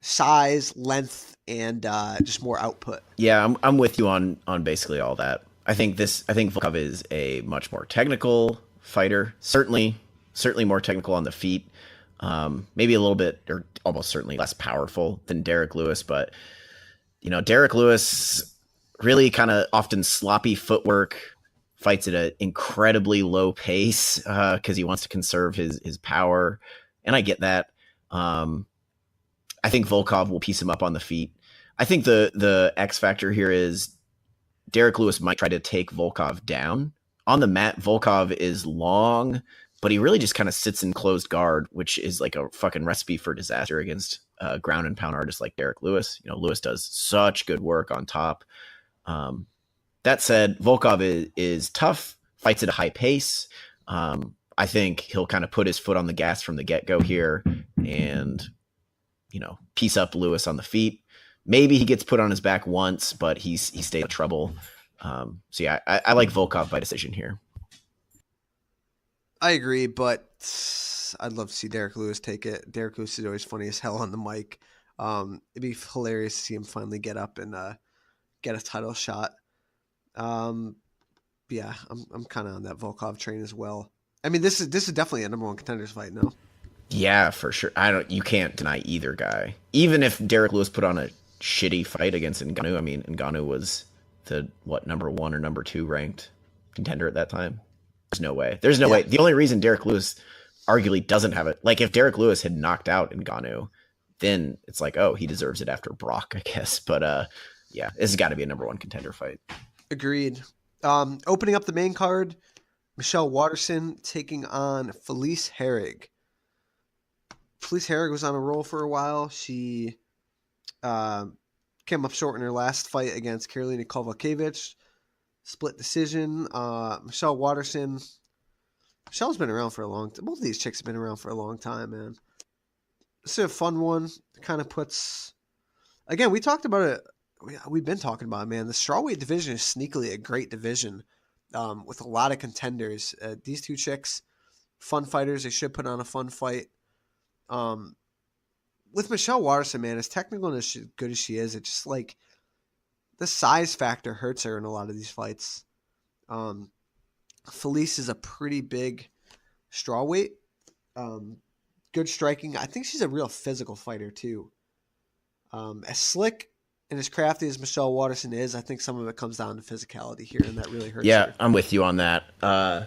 C: size, length, and just more output.
D: Yeah, I'm with you on basically all that. I think Volkov is a much more technical fighter. Certainly more technical on the feet. Maybe a little bit, or almost certainly less powerful than Derrick Lewis. But Derrick Lewis really kind of often sloppy footwork. Fights at an incredibly low pace because he wants to conserve his power, and I get that. I think Volkov will piece him up on the feet. I think the X factor here is Derrick Lewis might try to take Volkov down. On the mat, Volkov is long, but he really just kind of sits in closed guard, which is like a fucking recipe for disaster against ground and pound artists like Derrick Lewis. Lewis does such good work on top. That said, Volkov is tough, fights at a high pace. I think he'll kind of put his foot on the gas from the get-go here and, piece up Lewis on the feet. Maybe he gets put on his back once, but he stays in trouble. So yeah, I like Volkov by decision here.
C: I agree, but I'd love to see Derrick Lewis take it. Derrick Lewis is always funny as hell on the mic. It'd be hilarious to see him finally get up and get a title shot. Yeah, I'm kind of on that Volkov train as well. I mean, this is definitely a number one contenders fight, no?
D: Yeah, for sure. You can't deny either guy. Even if Derrick Lewis put on a shitty fight against Ngannou, I mean, Ngannou was the number 1 or number 2 ranked contender at that time. There's no way. Way. The only reason Derrick Lewis arguably doesn't have it, like if Derrick Lewis had knocked out Ngannou, then it's like, oh, he deserves it after Brock, I guess. But yeah, this has got to be a number 1 contender fight.
C: Agreed. Opening up the main card, Michelle Waterson taking on Felice Herrig. Felice Herrig was on a roll for a while. She came up short in her last fight against Karolina Kowalkiewicz. Split decision. Michelle Waterson. Michelle's been around for a long time. Both of these chicks have been around for a long time, man. This is a fun one. Kind of puts... Again, we talked about it. We've been talking about it, man. The strawweight division is sneakily a great division with a lot of contenders. These two chicks, fun fighters. They should put on a fun fight. With Michelle Waterson, man, as technical and as good as she is, it's just like the size factor hurts her in a lot of these fights. Felice is a pretty big strawweight. Good striking. I think she's a real physical fighter too. As slick and as crafty as Michelle Waterson is, I think some of it comes down to physicality here, and that really hurts her.
D: I'm with you on that. I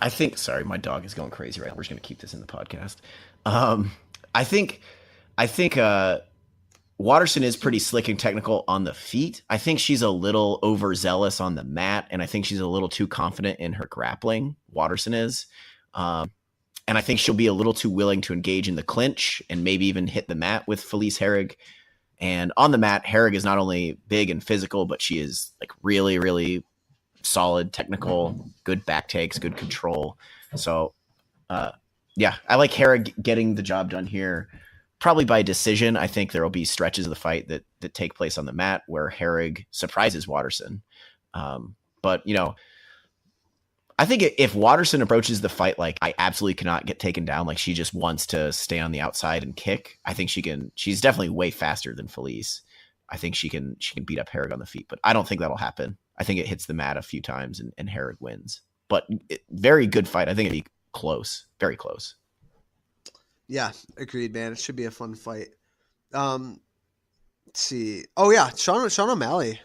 D: think, sorry, my dog is going crazy right now. We're just going to keep this in the podcast. I think Waterson is pretty slick and technical on the feet. I think she's a little overzealous on the mat, and I think she's a little too confident in her grappling. Waterson is. And I think she'll be a little too willing to engage in the clinch and maybe even hit the mat with Felice Herrig. And on the mat, Herrig is not only big and physical, but she is like really, really solid, technical, good back takes, good control. So, I like Herrig getting the job done here. Probably by decision. I think there will be stretches of the fight that take place on the mat where Herrig surprises Waterson. But, I think if Waterson approaches the fight like I absolutely cannot get taken down, like she just wants to stay on the outside and kick, I think she can. She's definitely way faster than Felice. I think she can beat up Herrig on the feet, but I don't think that'll happen. I think it hits the mat a few times and Herrig wins. But very good fight. I think it'd be close, very close.
C: Yeah, agreed, man. It should be a fun fight. Let's see. Oh yeah, Sean O'Malley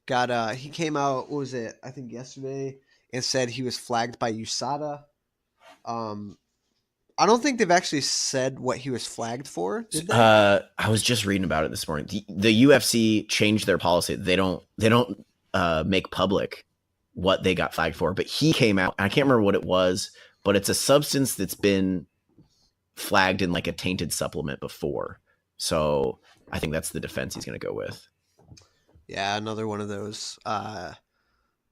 C: got he came out, what was it? I think yesterday, and said he was flagged by USADA. I don't think they've actually said what he was flagged for. Did they?
D: I was just reading about it this morning. The UFC changed their policy. They don't make public what they got flagged for, but he came out, and I can't remember what it was, but it's a substance that's been flagged in like a tainted supplement before. So I think that's the defense he's going to go with.
C: Yeah, another one of those. I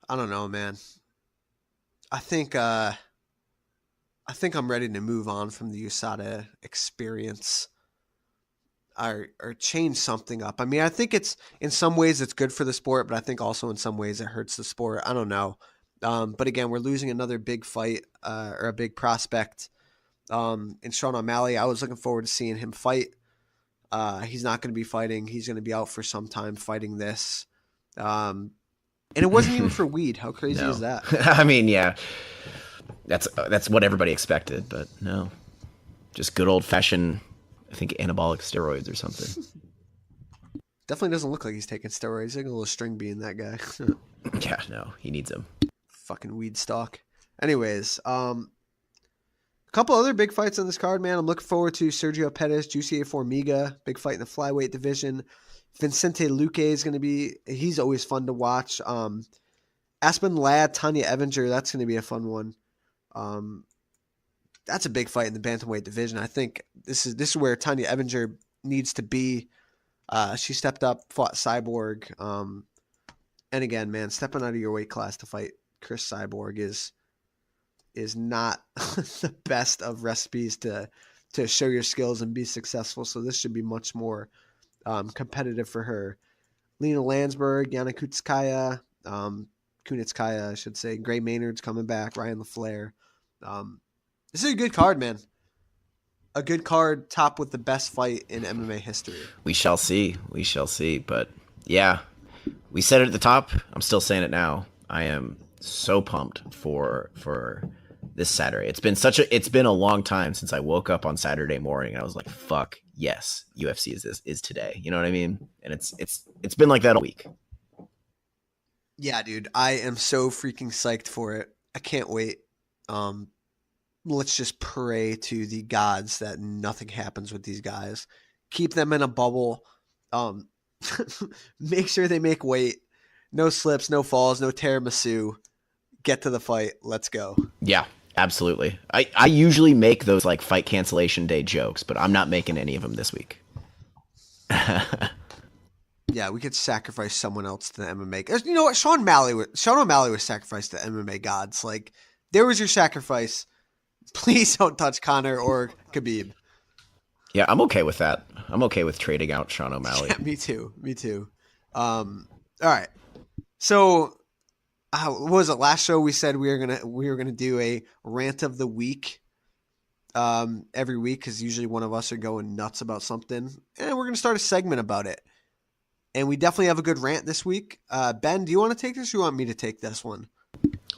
C: don't know, man. I think I'm ready to move on from the USADA experience or change something up. I mean, I think it's in some ways it's good for the sport, but I think also in some ways it hurts the sport. I don't know. But again, we're losing another big fight or a big prospect in Sean O'Malley. I was looking forward to seeing him fight. He's not going to be fighting. He's going to be out for some time fighting this. And it wasn't even for weed. How crazy is that?
D: I mean, yeah, that's what everybody expected, but no, just good old fashioned, I think, anabolic steroids or something.
C: Definitely doesn't look like he's taking steroids. He's like a little string bean, that guy.
D: Yeah, no, he needs them.
C: Fucking weed stock. Anyways, a couple other big fights on this card, man. I'm looking forward to Sergio Pettis, Jussier Formiga, big fight in the flyweight division. Vincente Luque is going to be, he's always fun to watch. Aspen Ladd, Tanya Evinger, that's going to be a fun one. That's a big fight in the bantamweight division. I think this is where Tanya Evinger needs to be. She stepped up, fought Cyborg. And again, man, stepping out of your weight class to fight Chris Cyborg is not the best of recipes to show your skills and be successful. So this should be much more competitive for her. Lena Landsberg, Yana Kunitskaya, I should say. Gray Maynard's coming back. Ryan LaFleur. This is a good card, man. A good card, top with the best fight in MMA history.
D: We shall see. We shall see. But yeah, we said it at the top. I'm still saying it now. I am so pumped for this Saturday. It's been a long time since I woke up on Saturday morning and I was like, fuck yes, UFC is today. You know what I mean? And it's been like that all week.
C: Yeah, dude, I am so freaking psyched for it. I can't wait. Let's just pray to the gods that nothing happens with these guys. Keep them in a bubble. Make sure they make weight. No slips, no falls, no tiramisu. Get to the fight. Let's go.
D: Yeah, absolutely. I usually make those like fight cancellation day jokes, but I'm not making any of them this week.
C: Yeah, we could sacrifice someone else to the MMA. You know what? Sean O'Malley was sacrificed to MMA gods. Like, there was your sacrifice. Please don't touch Conor or Khabib.
D: Yeah, I'm okay with that. I'm okay with trading out Sean O'Malley.
C: Yeah, me too. All right. So, what was it? Last show we said we were gonna do a rant of the week every week because usually one of us are going nuts about something, and we're gonna start a segment about it. and we definitely have a good rant this week. Ben, do you want to take this or you want me to take this one?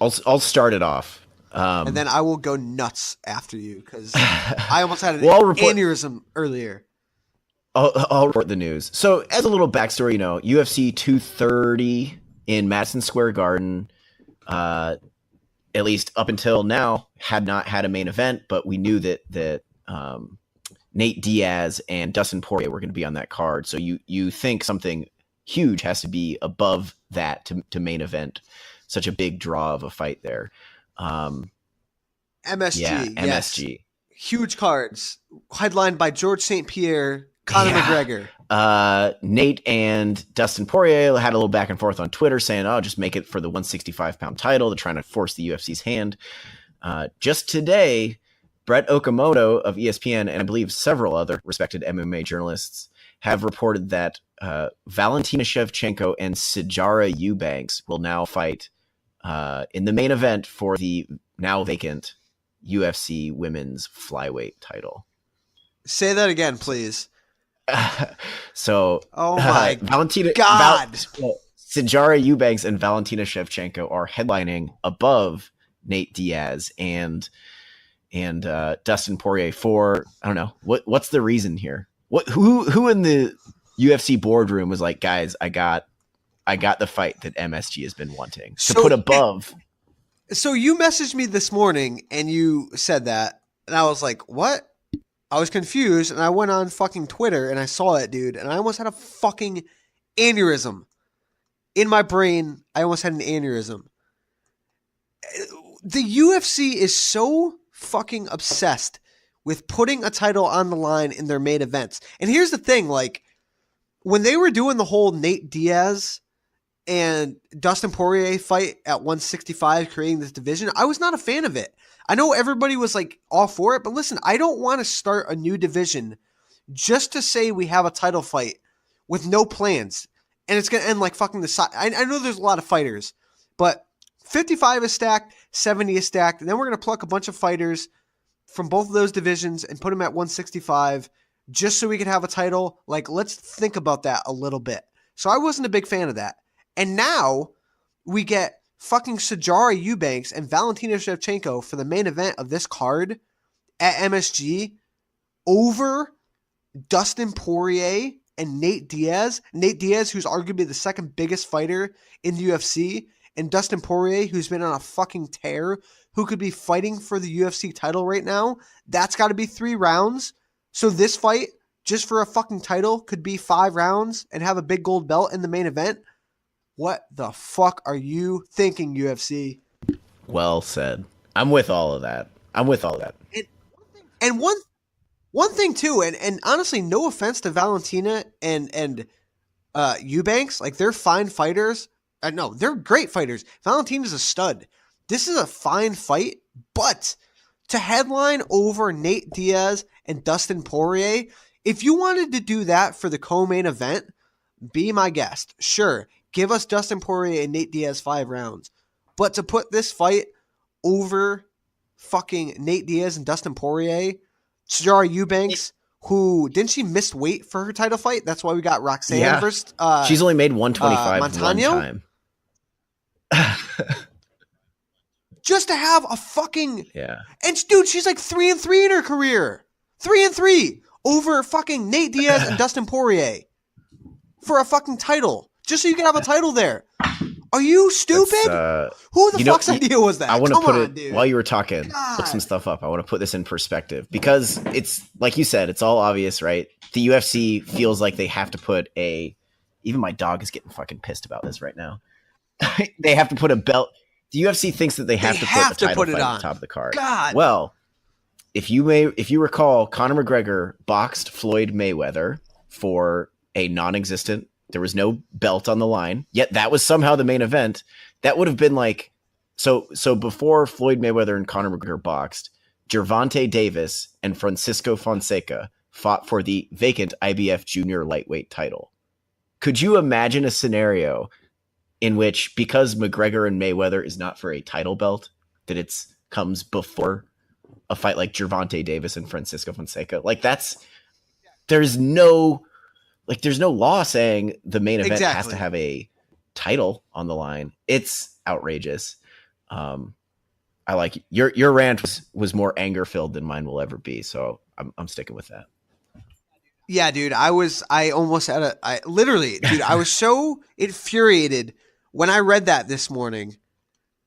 D: I'll start it off.
C: And then I will go nuts after you because I almost had an aneurysm earlier.
D: I'll report the news. So as a little backstory, UFC 230 in Madison Square Garden, at least up until now, had not had a main event, but we knew that Nate Diaz and Dustin Poirier were going to be on that card. So you think something huge has to be above that to main event such a big draw of a fight there.
C: MSG,
D: yeah,
C: yes.
D: MSG.
C: Huge cards, headlined by George St. Pierre, Conor McGregor.
D: Nate and Dustin Poirier had a little back and forth on Twitter saying, just make it for the 165-pound title. They're trying to force the UFC's hand. Just today, Brett Okamoto of ESPN and I believe several other respected MMA journalists have reported that Valentina Shevchenko and Sijara Eubanks will now fight in the main event for the now vacant UFC women's flyweight title.
C: Say that again, please.
D: So,
C: oh my
D: Valentina,
C: God.
D: Sijara Eubanks and Valentina Shevchenko are headlining above Nate Diaz and Dustin Poirier for, I don't know, what's the reason here? Who in the UFC boardroom was like, guys, I got the fight that MSG has been wanting to put above.
C: So you messaged me this morning and you said that, and I was like, what? I was confused, and I went on fucking Twitter and I saw it, dude, and I almost had a fucking aneurysm. In my brain, I almost had an aneurysm. The UFC is so fucking obsessed with putting a title on the line in their main events. And here's the thing, like, when they were doing the whole Nate Diaz and Dustin Poirier fight at 165, creating this division, I was not a fan of it. I know everybody was like all for it, but listen, I don't want to start a new division just to say we have a title fight with no plans. And it's going to end like fucking the side. I know there's a lot of fighters, but 55 is stacked, 70 is stacked, and then we're going to pluck a bunch of fighters from both of those divisions and put them at 165 just so we could have a title. Like, let's think about that a little bit. So I wasn't a big fan of that. And now we get fucking Sijara Eubanks and Valentina Shevchenko for the main event of this card at MSG over Dustin Poirier and Nate Diaz. Nate Diaz, who's arguably the second biggest fighter in the UFC, and Dustin Poirier, who's been on a fucking tear, who could be fighting for the UFC title right now. That's got to be 3 rounds. So this fight, just for a fucking title, could be 5 rounds and have a big gold belt in the main event. What the fuck are you thinking, UFC?
D: Well said. I'm with all of that.
C: And one thing too, and honestly, no offense to Valentina and Eubanks, like, they're fine fighters. No, they're great fighters. Valentina's a stud. This is a fine fight, but to headline over Nate Diaz and Dustin Poirier, if you wanted to do that for the co-main event, be my guest. Sure, give us Dustin Poirier and Nate Diaz 5 rounds. But to put this fight over fucking Nate Diaz and Dustin Poirier, Sijara Eubanks, who, didn't she miss weight for her title fight? That's why we got Roxanne versus
D: she's only made 125
C: Montano?
D: one time.
C: Just to have a fucking...
D: Yeah.
C: And dude, she's like 3-3 in her career. 3-3 over fucking Nate Diaz and Dustin Poirier for a fucking title. Just so you can have a title there. Are you stupid? Who the fuck's idea was that?
D: I want to put it,
C: dude.
D: while you were talking, look some stuff up. I want to put this in perspective because it's, like you said, it's all obvious, right? The UFC feels like they have to put even my dog is getting fucking pissed about this right now. They have to put a belt. The UFC thinks that they have to put the title fight on the top of the card.
C: God.
D: Well, if you recall, Conor McGregor boxed Floyd Mayweather for a non-existent. There was no belt on the line, yet that was somehow the main event. That would have been like, so before Floyd Mayweather and Conor McGregor boxed, Gervonta Davis and Francisco Fonseca fought for the vacant IBF junior lightweight title. Could you imagine a scenario in which, because McGregor and Mayweather is not for a title belt, that it's comes before a fight like Gervonta Davis and Francisco Fonseca? Like, there's no Like, there's no law saying the main event has
C: Exactly.
D: to have a title on the line. It's outrageous. I like your rant was more anger filled than mine will ever be. So I'm sticking with that.
C: Yeah, dude, I was so infuriated when I read that this morning.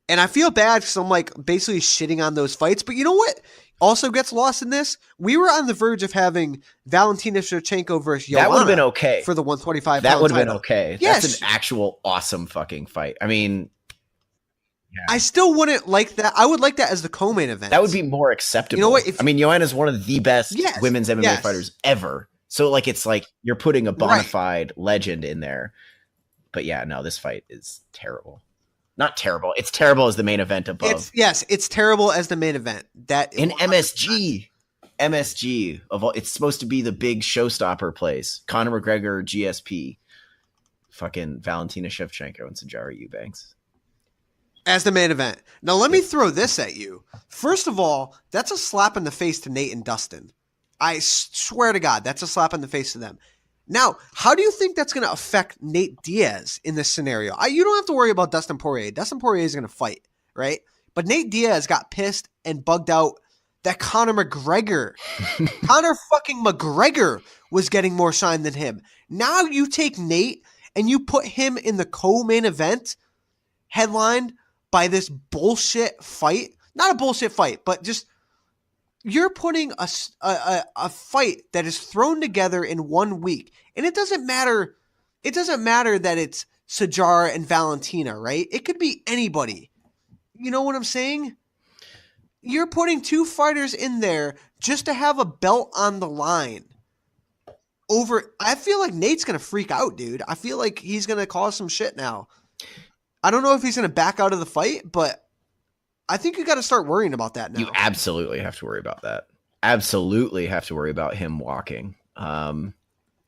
C: And I feel bad because I'm like basically shitting on those fights. But you know what also gets lost in this? We were on the verge of having Valentina Shevchenko versus Joanna.
D: That would have been okay.
C: For the 125
D: That would have been
C: title.
D: okay.
C: Yes.
D: That's an actual awesome fucking fight. I mean, yeah.
C: I still wouldn't like that. I would like that as the co-main event.
D: That would be more acceptable.
C: You know what?
D: I mean, Joanna's one of the best women's MMA fighters ever. So like, it's like you're putting a bona fide legend in there. But yeah, no, this fight is terrible. Not terrible. It's terrible as the main event above.
C: It's terrible as the main event. That
D: in MSG of all, it's supposed to be the big showstopper place. Conor McGregor, GSP, fucking Valentina Shevchenko, and Sijara Eubanks
C: as the main event. Now let me throw this at you. First of all, that's a slap in the face to Nate and Dustin. I swear to God, that's a slap in the face to them. Now, how do you think that's going to affect Nate Diaz in this scenario? You don't have to worry about Dustin Poirier. Dustin Poirier is going to fight, right? But Nate Diaz got pissed and bugged out that Conor McGregor was getting more shine than him. Now you take Nate and you put him in the co-main event headlined by this bullshit fight. Not a bullshit fight, but just you're putting a fight that is thrown together in 1 week. And it doesn't matter. It doesn't matter that it's Sijara and Valentina, right? It could be anybody. You know what I'm saying? You're putting two fighters in there just to have a belt on the line. I feel like Nate's going to freak out, dude. I feel like he's going to cause some shit now. I don't know if he's going to back out of the fight, but I think you got to start worrying about that now.
D: You absolutely have to worry about that. Absolutely have to worry about him walking.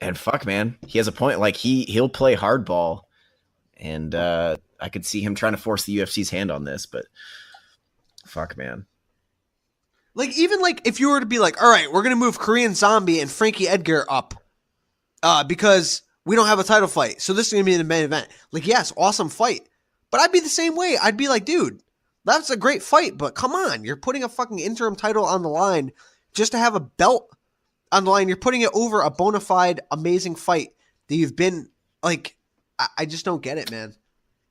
D: And fuck, man, he has a point. Like he'll play hardball, and I could see him trying to force the UFC's hand on this, but fuck, man.
C: Like even like if you were to be like, all right, we're gonna move Korean Zombie and Frankie Edgar up, because we don't have a title fight, so this is gonna be the main event. Like, yes, awesome fight, but I'd be the same way. I'd be like, dude, that's a great fight, but come on, you're putting a fucking interim title on the line just to have a belt on the line. You're putting it over a bona fide amazing fight that you've been like. I just don't get it, man.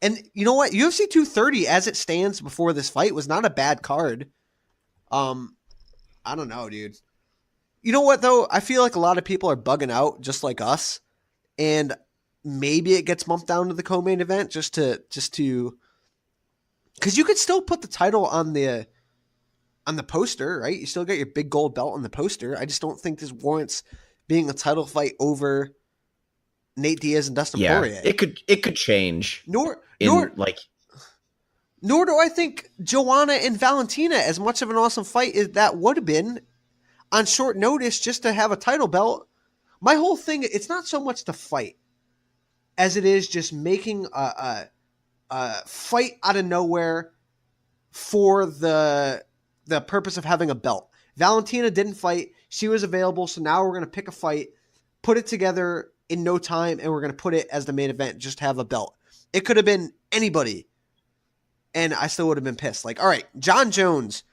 C: And you know what? UFC 230 as it stands before this fight was not a bad card. I don't know, dude. You know what though? I feel like a lot of people are bugging out just like us, and maybe it gets bumped down to the co-main event just to because you could still put the title on the poster, right? You still got your big gold belt on the poster. I just don't think this warrants being a title fight over Nate Diaz and Dustin Poirier.
D: It could change. Nor
C: do I think Joanna and Valentina, as much of an awesome fight as that would have been on short notice just to have a title belt. My whole thing, it's not so much the fight as it is just making a fight out of nowhere for the purpose of having a belt. Valentina didn't fight. She was available. So now we're going to pick a fight, put it together in no time, and we're going to put it as the main event, just to have a belt. It could have been anybody, and I still would have been pissed. Like, all right, John Jones,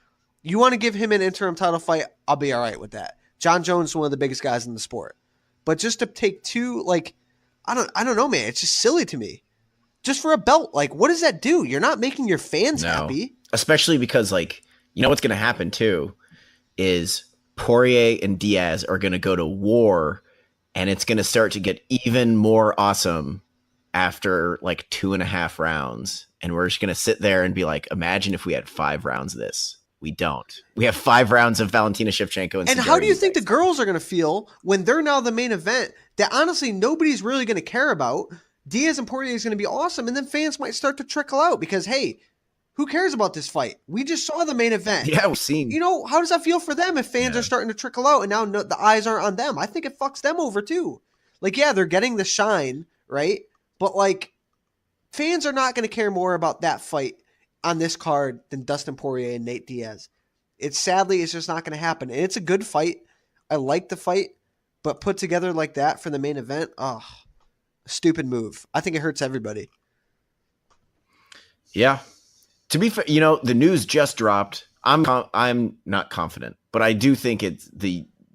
C: you want to give him an interim title fight? I'll be all right with that. John Jones is one of the biggest guys in the sport. But just to take two, like, I don't know, man. It's just silly to me. Just for a belt, like, what does that do? You're not making your fans happy.
D: Especially because, like, you know what's going to happen, too, is Poirier and Diaz are going to go to war, and it's going to start to get even more awesome after, like, 2.5 rounds. And we're just going to sit there and be like, imagine if we had 5 rounds of this. We don't. We have 5 rounds of Valentina Shevchenko. And
C: how do you think the girls are going to feel when they're now the main event that honestly nobody's really going to care about? Diaz and Poirier is going to be awesome, and then fans might start to trickle out because, hey, who cares about this fight? We just saw the main event.
D: Yeah, we've seen.
C: You know, how does that feel for them if fans are starting to trickle out and now the eyes aren't on them? I think it fucks them over too. Like, yeah, they're getting the shine, right? But, like, fans are not going to care more about that fight on this card than Dustin Poirier and Nate Diaz. It's just not going to happen. And it's a good fight. I like the fight, but put together like that for the main event, stupid move. I think it hurts everybody.
D: Yeah. To be fair, the news just dropped. I'm not confident, but I do think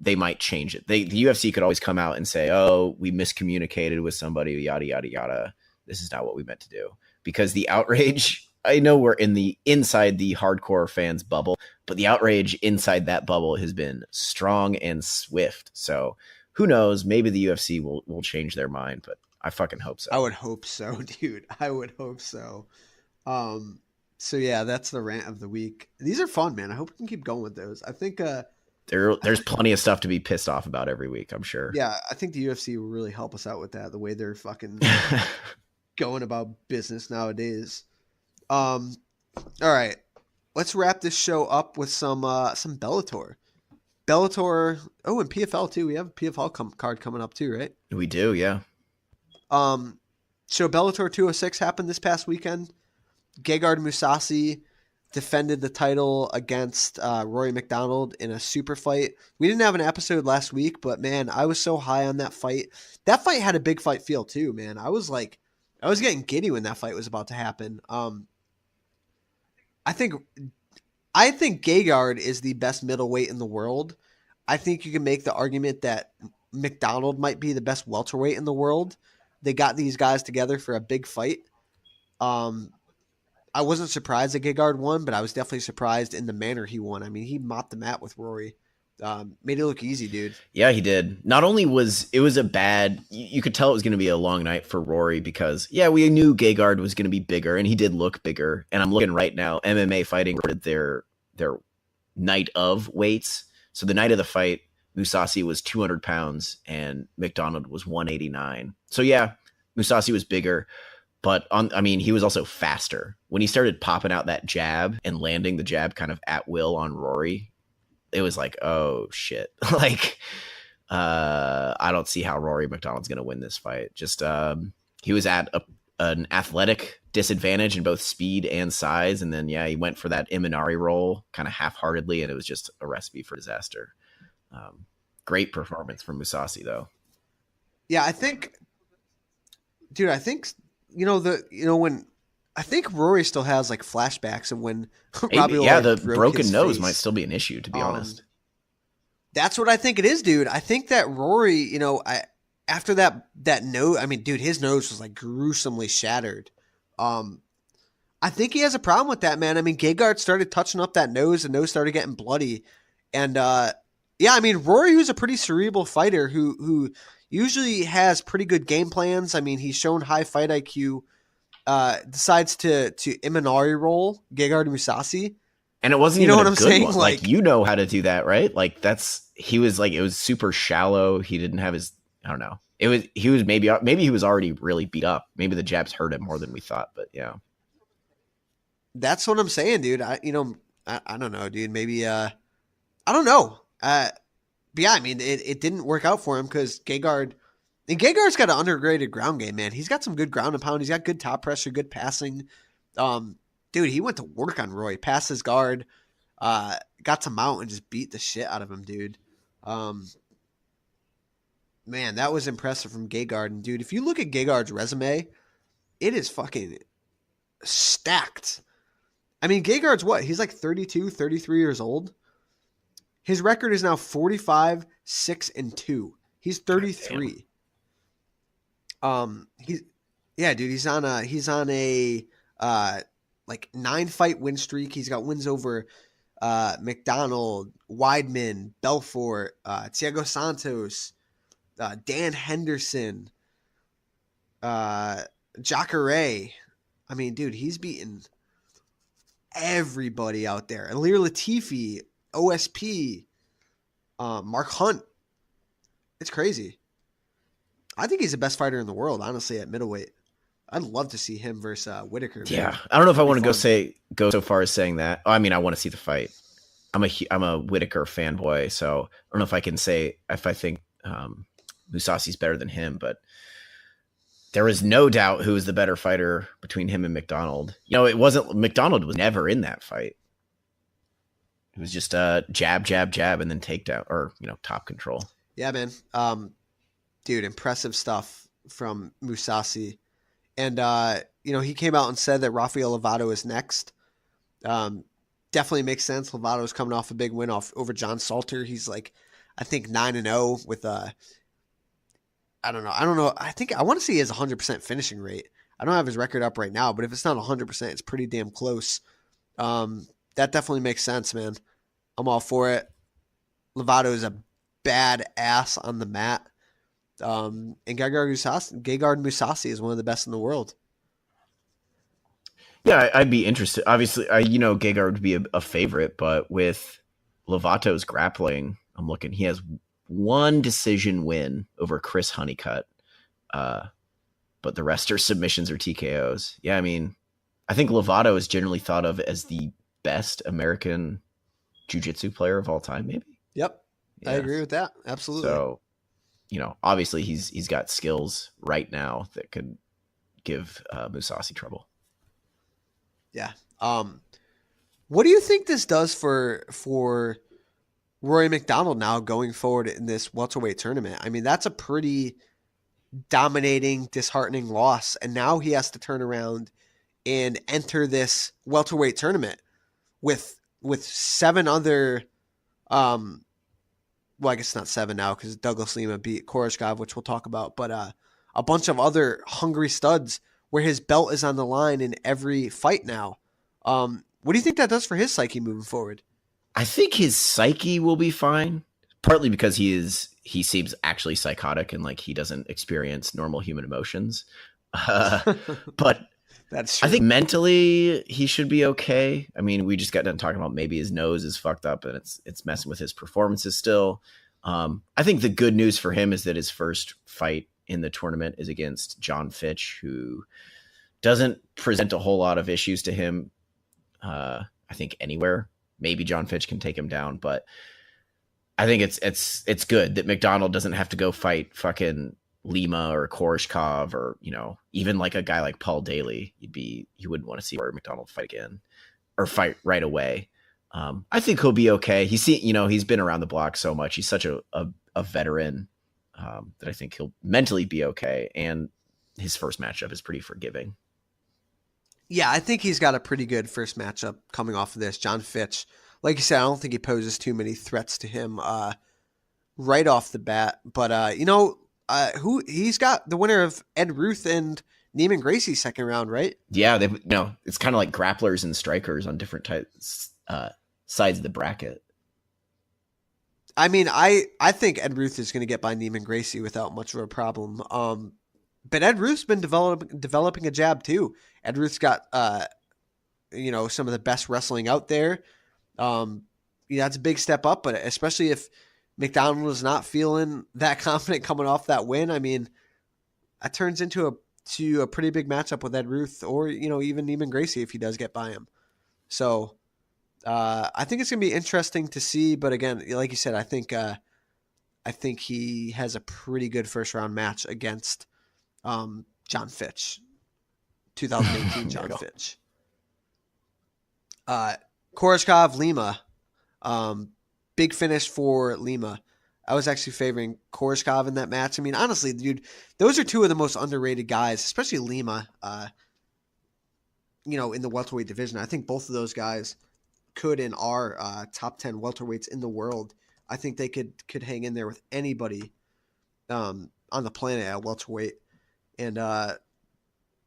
D: they might change it. The UFC could always come out and say, "Oh, we miscommunicated with somebody, yada yada yada. This is not what we meant to do." Because the outrage, I know we're inside the hardcore fans bubble, but the outrage inside that bubble has been strong and swift. So who knows? Maybe the UFC will change their mind, but I fucking hope so.
C: I would hope so, dude. I would hope so. So yeah, that's the rant of the week. These are fun, man. I hope we can keep going with those. I think
D: there's plenty of stuff to be pissed off about every week, I'm sure.
C: Yeah, I think the UFC will really help us out with that, the way they're fucking going about business nowadays. All right. Let's wrap this show up with some Bellator. Bellator, and PFL too. We have a PFL card coming up too, right?
D: We do, yeah.
C: So Bellator 206 happened this past weekend. Gegard Mousasi defended the title against Rory MacDonald in a super fight. We didn't have an episode last week, but man, I was so high on that fight. That fight had a big fight feel too, man. I was getting giddy when that fight was about to happen. I think Gegard is the best middleweight in the world. I think you can make the argument that MacDonald might be the best welterweight in the world. They got these guys together for a big fight. I wasn't surprised that Gegard won, but I was definitely surprised in the manner he won. I mean, he mopped the mat with Rory. Made it look easy, dude.
D: Yeah, he did. Not only was it a bad, you could tell it was going to be a long night for Rory because, yeah, we knew Gegard was going to be bigger, and he did look bigger. And I'm looking right now, MMA Fighting reported their night of weights. So the night of the fight, Mousasi was 200 pounds, and MacDonald was 189. So yeah, Mousasi was bigger. But he was also faster. When he started popping out that jab and landing the jab kind of at will on Rory, it was like, oh shit. I don't see how Rory MacDonald's going to win this fight. Just he was at an athletic disadvantage in both speed and size. And then, yeah, he went for that Imanari roll kind of half-heartedly, and it was just a recipe for disaster. Great performance from Mousasi, though.
C: Yeah, I think when I think Rory still has like flashbacks of when Robbie
D: the broken nose might still be an issue, to be honest.
C: That's what I think it is, dude. I think that Rory, after that nose, dude, his nose was like gruesomely shattered. I think he has a problem with that, man. Gegard started touching up that nose, the nose started getting bloody. And Rory, who's a pretty cerebral fighter who usually has pretty good game plans. He's shown high fight IQ. Decides to Imanari roll Gegard Mousasi.
D: And it wasn't even a good one. Like, you know how to do that, right? Like, it was super shallow. He didn't have his, I don't know. Maybe he was already really beat up. Maybe the jabs hurt him more than we thought, but yeah. That's
C: what I'm saying, dude. I don't know, dude. Maybe, I don't know. But yeah, it didn't work out for him because Gegard's got an underrated ground game, man. He's got some good ground and pound. He's got good top pressure, good passing. Dude, he went to work on Roy, passed his guard, got to mount and just beat the shit out of him, dude. Man, that was impressive from Gegard. And dude, if you look at Gegard's resume, it is fucking stacked. Gegard's what? He's like 32, 33 years old. His record is now 45, 6-2. He's 33. He's on a 9-fight win streak. He's got wins over MacDonald, Weidman, Belfort, Thiago Santos, Dan Henderson, Jacare. Dude, he's beaten everybody out there. Alir Latifi, OSP, Mark Hunt. It's crazy. I think he's the best fighter in the world, honestly, at middleweight. I'd love to see him versus Whitaker.
D: Yeah, man. I don't know if I want to go so far as saying that. I want to see the fight. I'm a Whitaker fanboy, so I don't know if I can say if I think Mousasi's better than him, but there is no doubt who is the better fighter between him and MacDonald. MacDonald was never in that fight. It was just jab, jab, jab, and then takedown or top control.
C: Yeah, man. Dude, impressive stuff from Mousasi. And, he came out and said that Rafael Lovato is next. Definitely makes sense. Lovato's coming off a big win over John Salter. He's like, I think 9-0 with I don't know. I think I want to see he has 100% finishing rate. I don't have his record up right now, but if it's not 100%, it's pretty damn close. That definitely makes sense, man. I'm all for it. Lovato is a bad ass on the mat. And Gegard Mousasi is one of the best in the world.
D: Yeah, I'd be interested. Obviously, Gegard would be a favorite, but with Lovato's grappling, I'm looking. He has one decision win over Chris Honeycutt, but the rest are submissions or TKOs. Yeah, I mean, I think Lovato is generally thought of as the best American jiu-jitsu player of all time, maybe.
C: Yep,
D: yeah.
C: I agree with that. Absolutely.
D: So, obviously he's got skills right now that could give Mousasi trouble.
C: Yeah. What do you think this does for Rory MacDonald now going forward in this welterweight tournament? I mean, that's a pretty dominating, disheartening loss, and now he has to turn around and enter this welterweight tournament with 7 other. Well, I guess not 7 now because Douglas Lima beat Koreshkov, which we'll talk about, but a bunch of other hungry studs where his belt is on the line in every fight now. What do you think that does for his psyche moving forward?
D: I think his psyche will be fine, partly because he seems actually psychotic and like he doesn't experience normal human emotions. But
C: that's true.
D: I think mentally he should be okay. I mean, we just got done talking about maybe his nose is fucked up and it's messing with his performances still. I think the good news for him is that his first fight in the tournament is against John Fitch, who doesn't present a whole lot of issues to him. I think anywhere. Maybe John Fitch can take him down, but I think it's good that MacDonald doesn't have to go fight fucking Lima or Koreshkov or, even like a guy like Paul Daly. You wouldn't want to see Rory MacDonald fight again or fight right away. I think he'll be okay. He's been around the block so much. He's such a veteran that I think he'll mentally be okay. And his first matchup is pretty forgiving.
C: Yeah, I think he's got a pretty good first matchup coming off of this. John Fitch, like you said, I don't think he poses too many threats to him right off the bat. But he's got the winner of Ed Ruth and Neiman Gracie second round, right?
D: Yeah, it's kind of like grapplers and strikers on different sides of the bracket.
C: I mean, I think Ed Ruth is going to get by Neiman Gracie without much of a problem. But Ed Ruth's been developing a jab too. Ed Ruth's got some of the best wrestling out there. That's a big step up, but especially if MacDonald is not feeling that confident coming off that win, I mean, that turns into a pretty big matchup with Ed Ruth or even Neiman Gracie if he does get by him. So I think it's gonna be interesting to see. But again, like you said, I think he has a pretty good first round match against John Fitch, 2018 John Fitch. Koreshkov, Lima, big finish for Lima. I was actually favoring Koreshkov in that match. I mean, honestly, dude, those are two of the most underrated guys, especially Lima, in the welterweight division. I think both of those guys could and are top 10 welterweights in the world. I think they could hang in there with anybody on the planet at welterweight. And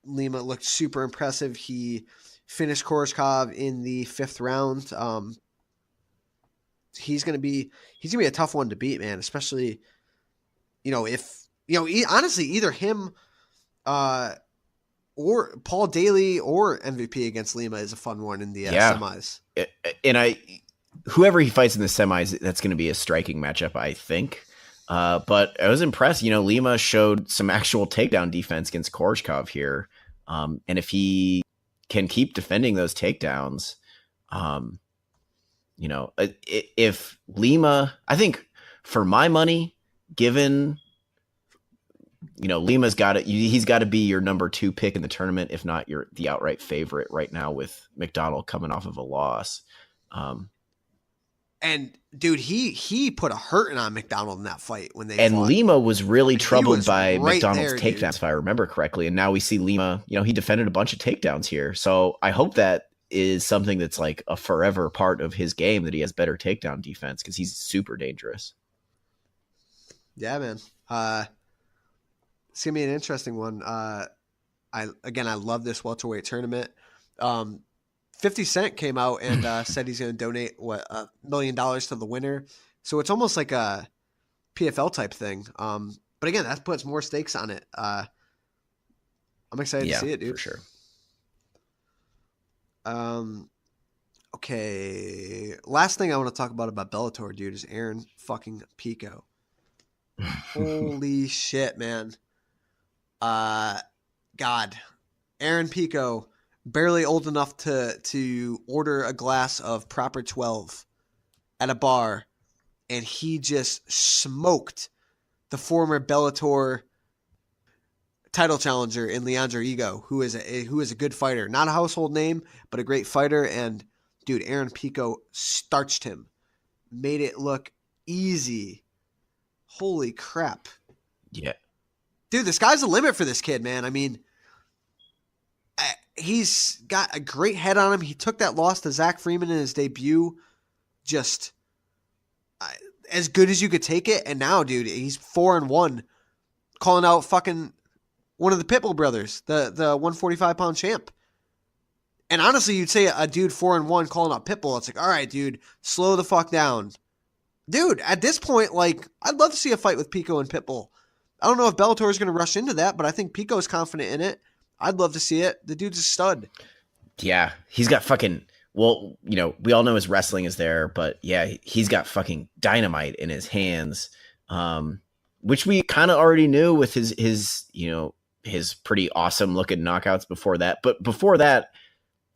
C: Lima looked super impressive. He finished Koreshkov in the 5th round. He's gonna be a tough one to beat, man. Especially, if honestly, either him, or Paul Daly or MVP against Lima is a fun one in the semis.
D: And whoever he fights in the semis, that's going to be a striking matchup, I think. But I was impressed. Lima showed some actual takedown defense against Koreshkov here. And if he can keep defending those takedowns, if Lima, I think for my money, given, Lima's he's got to be your number 2 pick in the tournament, if not the outright favorite right now with MacDonald coming off of a loss.
C: And dude, he put a hurting on MacDonald in that fight when they
D: and
C: fought.
D: Lima was really troubled
C: was
D: by
C: right
D: MacDonald's
C: there,
D: takedowns,
C: dude.
D: if I remember correctly. And now we see Lima, he defended a bunch of takedowns here. So I hope that is something that's like a forever part of his game, that he has better takedown defense, because he's super dangerous.
C: Yeah, man. It's gonna be an interesting one. I love this welterweight tournament. 50 Cent came out and said he's going to donate $1 million to the winner. So it's almost like a PFL type thing. But again, that puts more stakes on it. I'm excited to see it, dude.
D: For sure.
C: Okay. Last thing I want to talk about Bellator, dude, is Aaron fucking Pico. Holy shit, man. God. Aaron Pico, barely old enough to order a glass of Proper 12 at a bar, and he just smoked the former Bellator title challenger in Leandro Ego, who is a good fighter. Not a household name, but a great fighter. And dude, Aaron Pico starched him, made it look easy. Holy crap.
D: Yeah.
C: Dude, the sky's the limit for this kid, man. I mean, he's got a great head on him. He took that loss to Zach Freeman in his debut just as good as you could take it. And now, dude, he's 4-1, calling out fucking one of the Pitbull brothers, the 145-pound champ. And honestly, you'd say a dude 4-1 calling out Pitbull, it's like, all right, dude, slow the fuck down. Dude, at this point, like, I'd love to see a fight with Pico and Pitbull. I don't know if Bellator is going to rush into that, but I think Pico's confident in it. I'd love to see it. The dude's a stud.
D: Yeah, he's got fucking, well, we all know his wrestling is there, but yeah, he's got fucking dynamite in his hands, which we kind of already knew with his pretty awesome looking knockouts before that. But before that,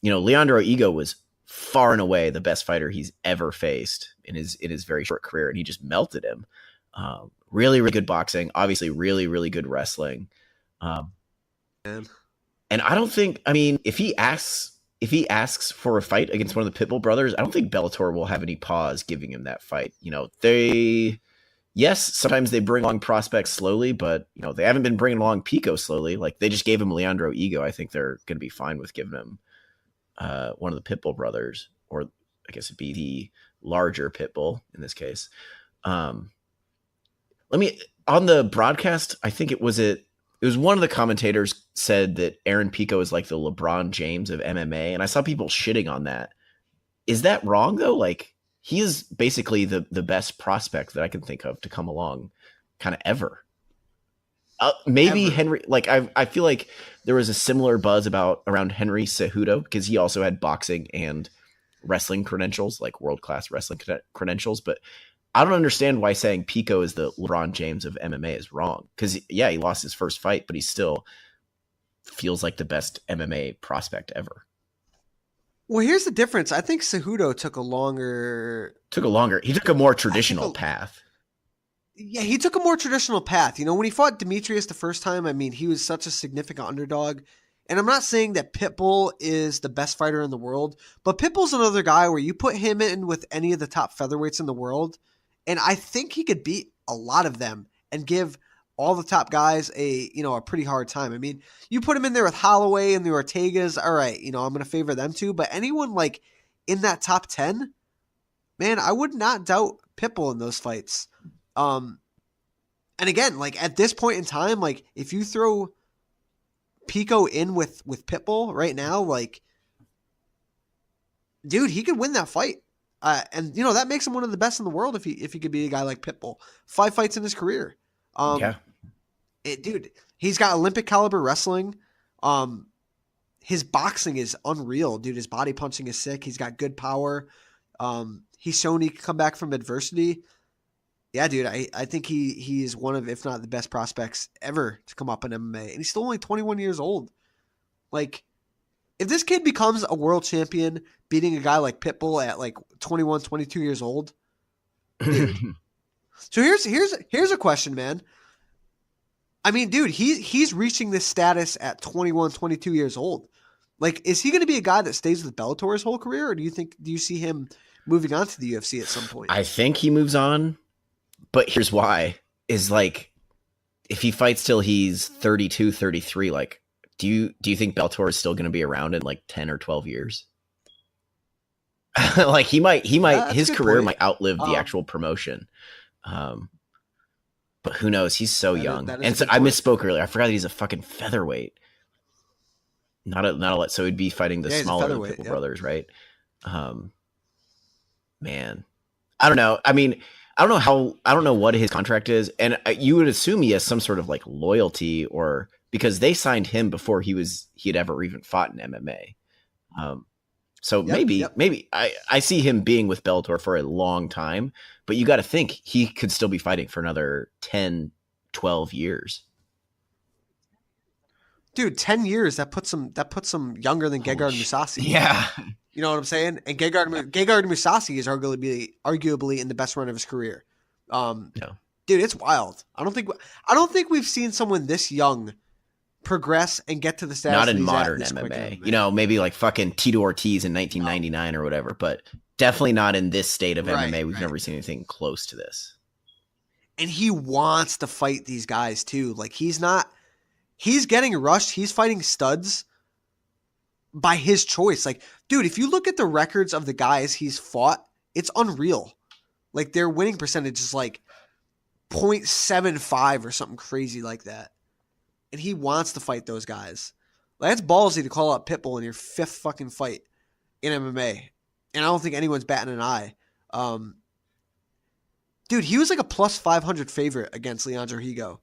D: Leandro Ego was far and away the best fighter he's ever faced in his very short career, and he just melted him. Really, really good boxing, obviously really, really good wrestling. And I don't think, if he asks for a fight against one of the Pitbull brothers, I don't think Bellator will have any pause giving him that fight. Sometimes they bring along prospects slowly, but they haven't been bringing along Pico slowly. Like, they just gave him Leandro Ego. I think they're going to be fine with giving him one of the Pitbull brothers, or I guess it'd be the larger Pitbull in this case. On the broadcast, I think it was one of the commentators said that Aaron Pico is like the LeBron James of MMA, and I saw people shitting on that. Is that wrong though? Like, he is basically the best prospect that I can think of to come along kind of ever. Maybe ever. Henry, like I feel like there was a similar buzz around Henry Cejudo, because he also had boxing and wrestling credentials, like world-class wrestling credentials, but I don't understand why saying Pico is the LeBron James of MMA is wrong. Because, yeah, he lost his first fight, but he still feels like the best MMA prospect ever.
C: Well, here's the difference. I think Cejudo took a more traditional
D: path.
C: Yeah, he took a more traditional path. When he fought Demetrius the first time, he was such a significant underdog. And I'm not saying that Pitbull is the best fighter in the world, but Pitbull's another guy where you put him in with any of the top featherweights in the world, and I think he could beat a lot of them and give all the top guys a pretty hard time. You put him in there with Holloway and the Ortegas, all right, I'm going to favor them too, but anyone like in that top 10, man, I would not doubt Pitbull in those fights. And again, like at this point in time, like if you throw Pico in with Pitbull right now, like, dude, he could win that fight. And that makes him one of the best in the world if he could be a guy like Pitbull. 5 fights in his career. Dude, he's got Olympic caliber wrestling. His boxing is unreal, dude. His body punching is sick. He's got good power. He's shown he can come back from adversity. Yeah, dude, I think he is one of, if not the best prospects ever to come up in MMA. And he's still only 21 years old. Like, if this kid becomes a world champion, beating a guy like Pitbull at like 21, 22 years old, dude. So here's a question, man. Dude, he's reaching this status at 21, 22 years old. Like, is he going to be a guy that stays with Bellator his whole career, or do you see him moving on to the UFC at some point.
D: I think he moves on, but here's why: is like if he fights till he's 32, 33, like do you think Bellator is still going to be around in like 10 or 12 years? Like he might his career
C: point.
D: might outlive the actual promotion. But who knows? He's so young. And so I misspoke earlier. I forgot that he's a fucking featherweight. Not a lot. So he'd be fighting the smaller Pitbull brothers, right? Man, I don't know. I mean, I don't know what his contract is, and you would assume he has some sort of like loyalty, or because they signed him before he had ever even fought in MMA. So maybe I see him being with Bellator for a long time, but you got to think he could still be fighting for another 10, 12 years.
C: Dude, 10 years, that puts him younger than Gegard Mousasi.
D: Yeah.
C: You know what I'm saying? And Gegard Mousasi is arguably in the best run of his career. Dude, it's wild. I don't think we've seen someone this young progress and get to the status.
D: Not in modern MMA. You know, maybe like fucking Tito Ortiz in 1999 or whatever, but definitely not in this state of MMA. We've never seen anything close to this.
C: And he wants to fight these guys too. Like he's getting rushed. He's fighting studs by his choice. Like, dude, if you look at the records of the guys he's fought, it's unreal. Like their winning percentage is like 0.75 or something crazy like that. And he wants to fight those guys. Like, that's ballsy to call out Pitbull in your 5th fucking fight in MMA. And I don't think anyone's batting an eye. Dude, he was like a plus 500 favorite against Leandro Higo.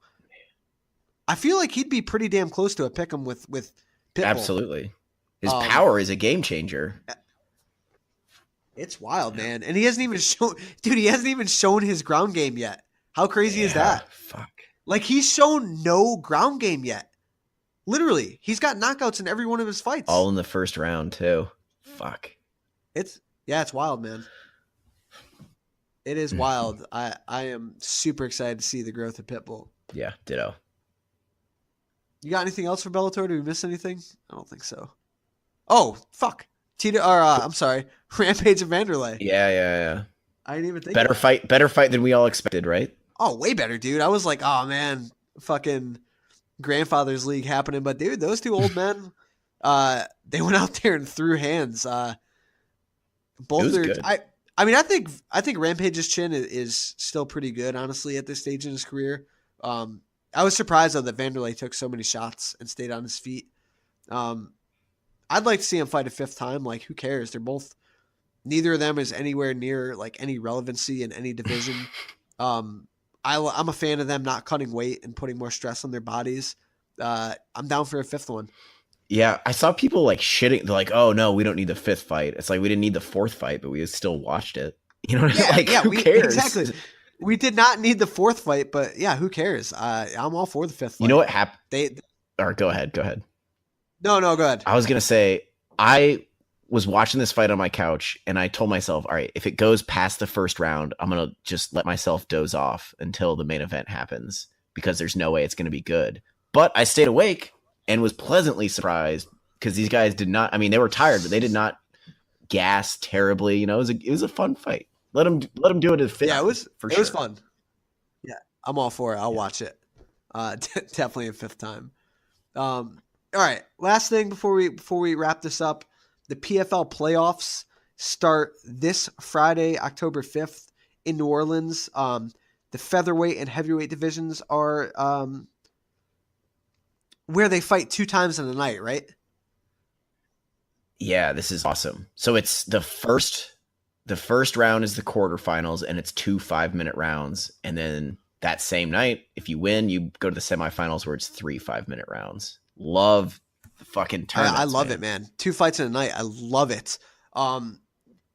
C: I feel like he'd be pretty damn close to a pick'em with Pitbull.
D: Absolutely. His power is a game changer.
C: It's wild, man. And he hasn't even shown his ground game yet. How crazy is that?
D: Fuck.
C: Like, he's shown no ground game yet. Literally. He's got knockouts in every one of his fights.
D: All in the first round, too. Fuck.
C: It's wild, man. It is wild. I am super excited to see the growth of Pitbull.
D: Yeah, ditto.
C: You got anything else for Bellator? Did we miss anything? I don't think so. Oh, fuck. I'm sorry. Rampage of Vanderlei.
D: Yeah.
C: I didn't even think
D: better fight than we all expected, right?
C: Oh, way better, dude. I was like, oh, man, fucking grandfather's league happening. But, dude, those two old men, they went out there and threw hands. Both are good. I mean, I think Rampage's chin is still pretty good, honestly, at this stage in his career. I was surprised, though, that Vanderlei took so many shots and stayed on his feet. I'd like to see him fight a 5th time. Like, who cares? Neither of them is anywhere near, like, any relevancy in any division. I'm a fan of them not cutting weight and putting more stress on their bodies. I'm down for a 5th one.
D: Yeah, I saw people like shitting. They're like, "Oh no, we don't need the 5th fight." It's like we didn't need the 4th fight, but we still watched it. You know, who cares?
C: Exactly. We did not need the 4th fight, but yeah, who cares? I'm all for the 5th fight.
D: You know what happened? Or go ahead.
C: No, go ahead.
D: I was gonna say I was watching this fight on my couch, and I told myself, all right, if it goes past the 1st round, I'm gonna just let myself doze off until the main event happens because there's no way it's gonna be good. But I stayed awake and was pleasantly surprised because these guys did not. I mean, they were tired, but they did not gas terribly. You know, it was a fun fight. Let them do it at 5th.
C: Yeah, it was fun. Yeah, I'm all for it. I'll watch it. Definitely a 5th time. All right, last thing before we wrap this up, the PFL playoffs start this Friday, October 5th in New Orleans. The featherweight and heavyweight divisions are where they fight 2 times in a night, right?
D: Yeah, this is awesome. So it's the first round is the quarterfinals, and it's 2 5-minute rounds. And then that same night, if you win, you go to the semifinals where it's 3 5-minute rounds. Love the fucking tournament.
C: I love it, man. 2 fights in a night. I love it. And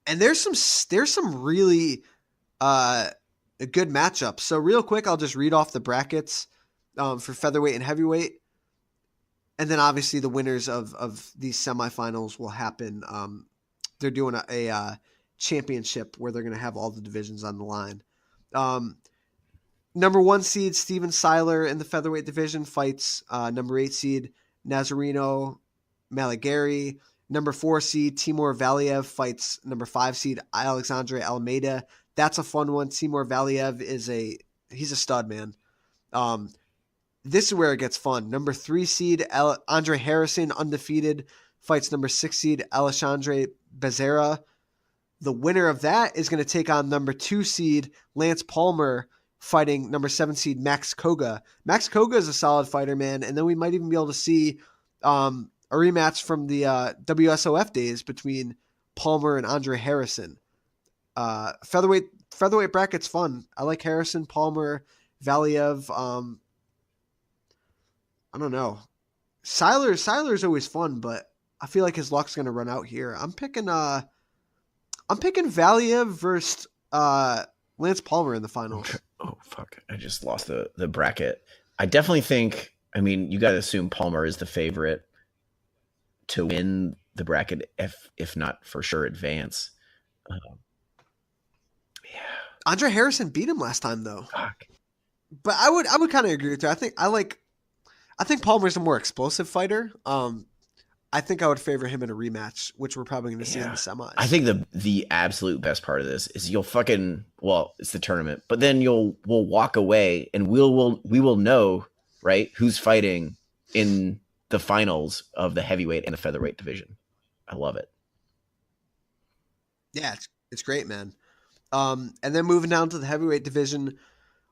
C: there's some really good matchups. So real quick, I'll just read off the brackets for featherweight and heavyweight. And then obviously the winners of these semifinals will happen. They're doing a championship where they're going to have all the divisions on the line. Number 1 seed Steven Seiler in the featherweight division fights number 8 seed Nazareno Maligari Number 4 seed Timur Valiev fights number 5 seed Alexandre Almeida. That's a fun one. Timur Valiev he's a stud, man. This is where it gets fun. Number 3 seed Andre Harrison, undefeated, fights number 6 seed Alexandre Becerra. The winner of that is going to take on number 2 seed Lance Palmer, fighting number 7 seed Max Koga. Max Koga is a solid fighter, man. And then we might even be able to see a rematch from the WSOF days between Palmer and Andre Harrison. Featherweight bracket's fun. I like Harrison, Palmer, Valiev. I don't know. Seiler's always fun, but I feel like his luck's gonna run out here. I'm picking Valiev versus Lance Palmer in the finals.
D: Oh fuck! I just lost the bracket. I definitely think. I mean, you got to assume Palmer is the favorite to win the bracket, if not for sure advance. Yeah.
C: Andre Harrison beat him last time though.
D: Fuck.
C: But I would kind of agree with you. I think Palmer's a more explosive fighter. I think I would favor him in a rematch, which we're probably going to see in the semis.
D: I think the absolute best part of this is it's the tournament, but then we'll walk away and we will know, right, who's fighting in the finals of the heavyweight and the featherweight division. I love it.
C: Yeah, it's great, man. And then moving down to the heavyweight division,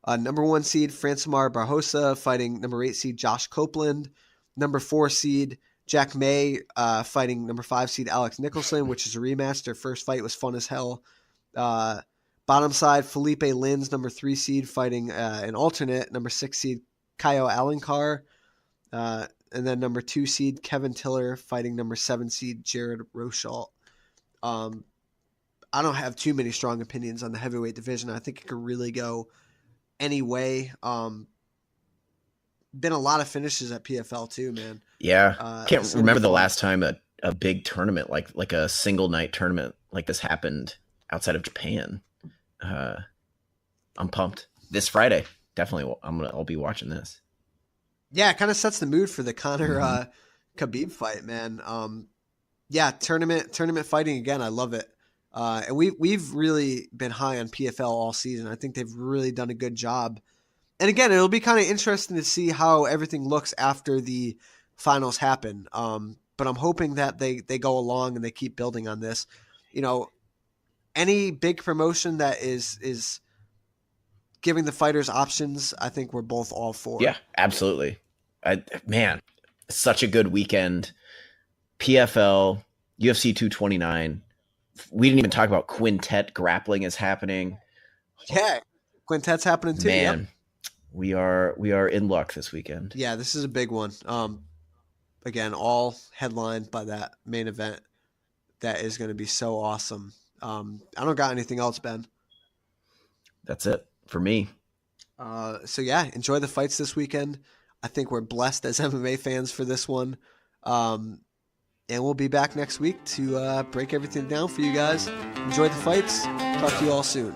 C: number 1 seed Francimar Barbosa fighting number 8 seed Josh Copeland. Number 4 seed Jack May fighting number 5 seed Alex Nicholson, which is a rematch. Their first fight was fun as hell. Bottom side, Felipe Lins, number 3 seed, fighting an alternate, number 6 seed Caio Alencar. And then number 2 seed Kevin Tiller fighting number 7 seed Jared Rochalt. I don't have too many strong opinions on the heavyweight division. I think it could really go any way. Been a lot of finishes at PFL too, man.
D: Yeah. Can't remember the last time a big tournament, like a single night tournament like this happened outside of Japan. I'm pumped. This Friday, definitely I'll be watching this.
C: Yeah, it kind of sets the mood for the Conor Khabib fight, man. Yeah, tournament fighting again. I love it. And we've really been high on PFL all season. I think they've really done a good job. And again, it'll be kind of interesting to see how everything looks after the finals happen. But I'm hoping that they go along and they keep building on this. You know, any big promotion that is giving the fighters options, I think we're both all for.
D: Yeah, absolutely. Man, such a good weekend. PFL, UFC 229. We didn't even talk about quintet grappling is happening.
C: Yeah, quintet's happening too.
D: Man,
C: yep.
D: we are in luck this weekend.
C: Yeah, this is a big one. Again, all headlined by that main event. That is going to be so awesome. I don't got anything else, Ben.
D: That's it for me.
C: So yeah, enjoy the fights this weekend. I think we're blessed as MMA fans for this one. And we'll be back next week to break everything down for you guys. Enjoy the fights. Talk to you all soon.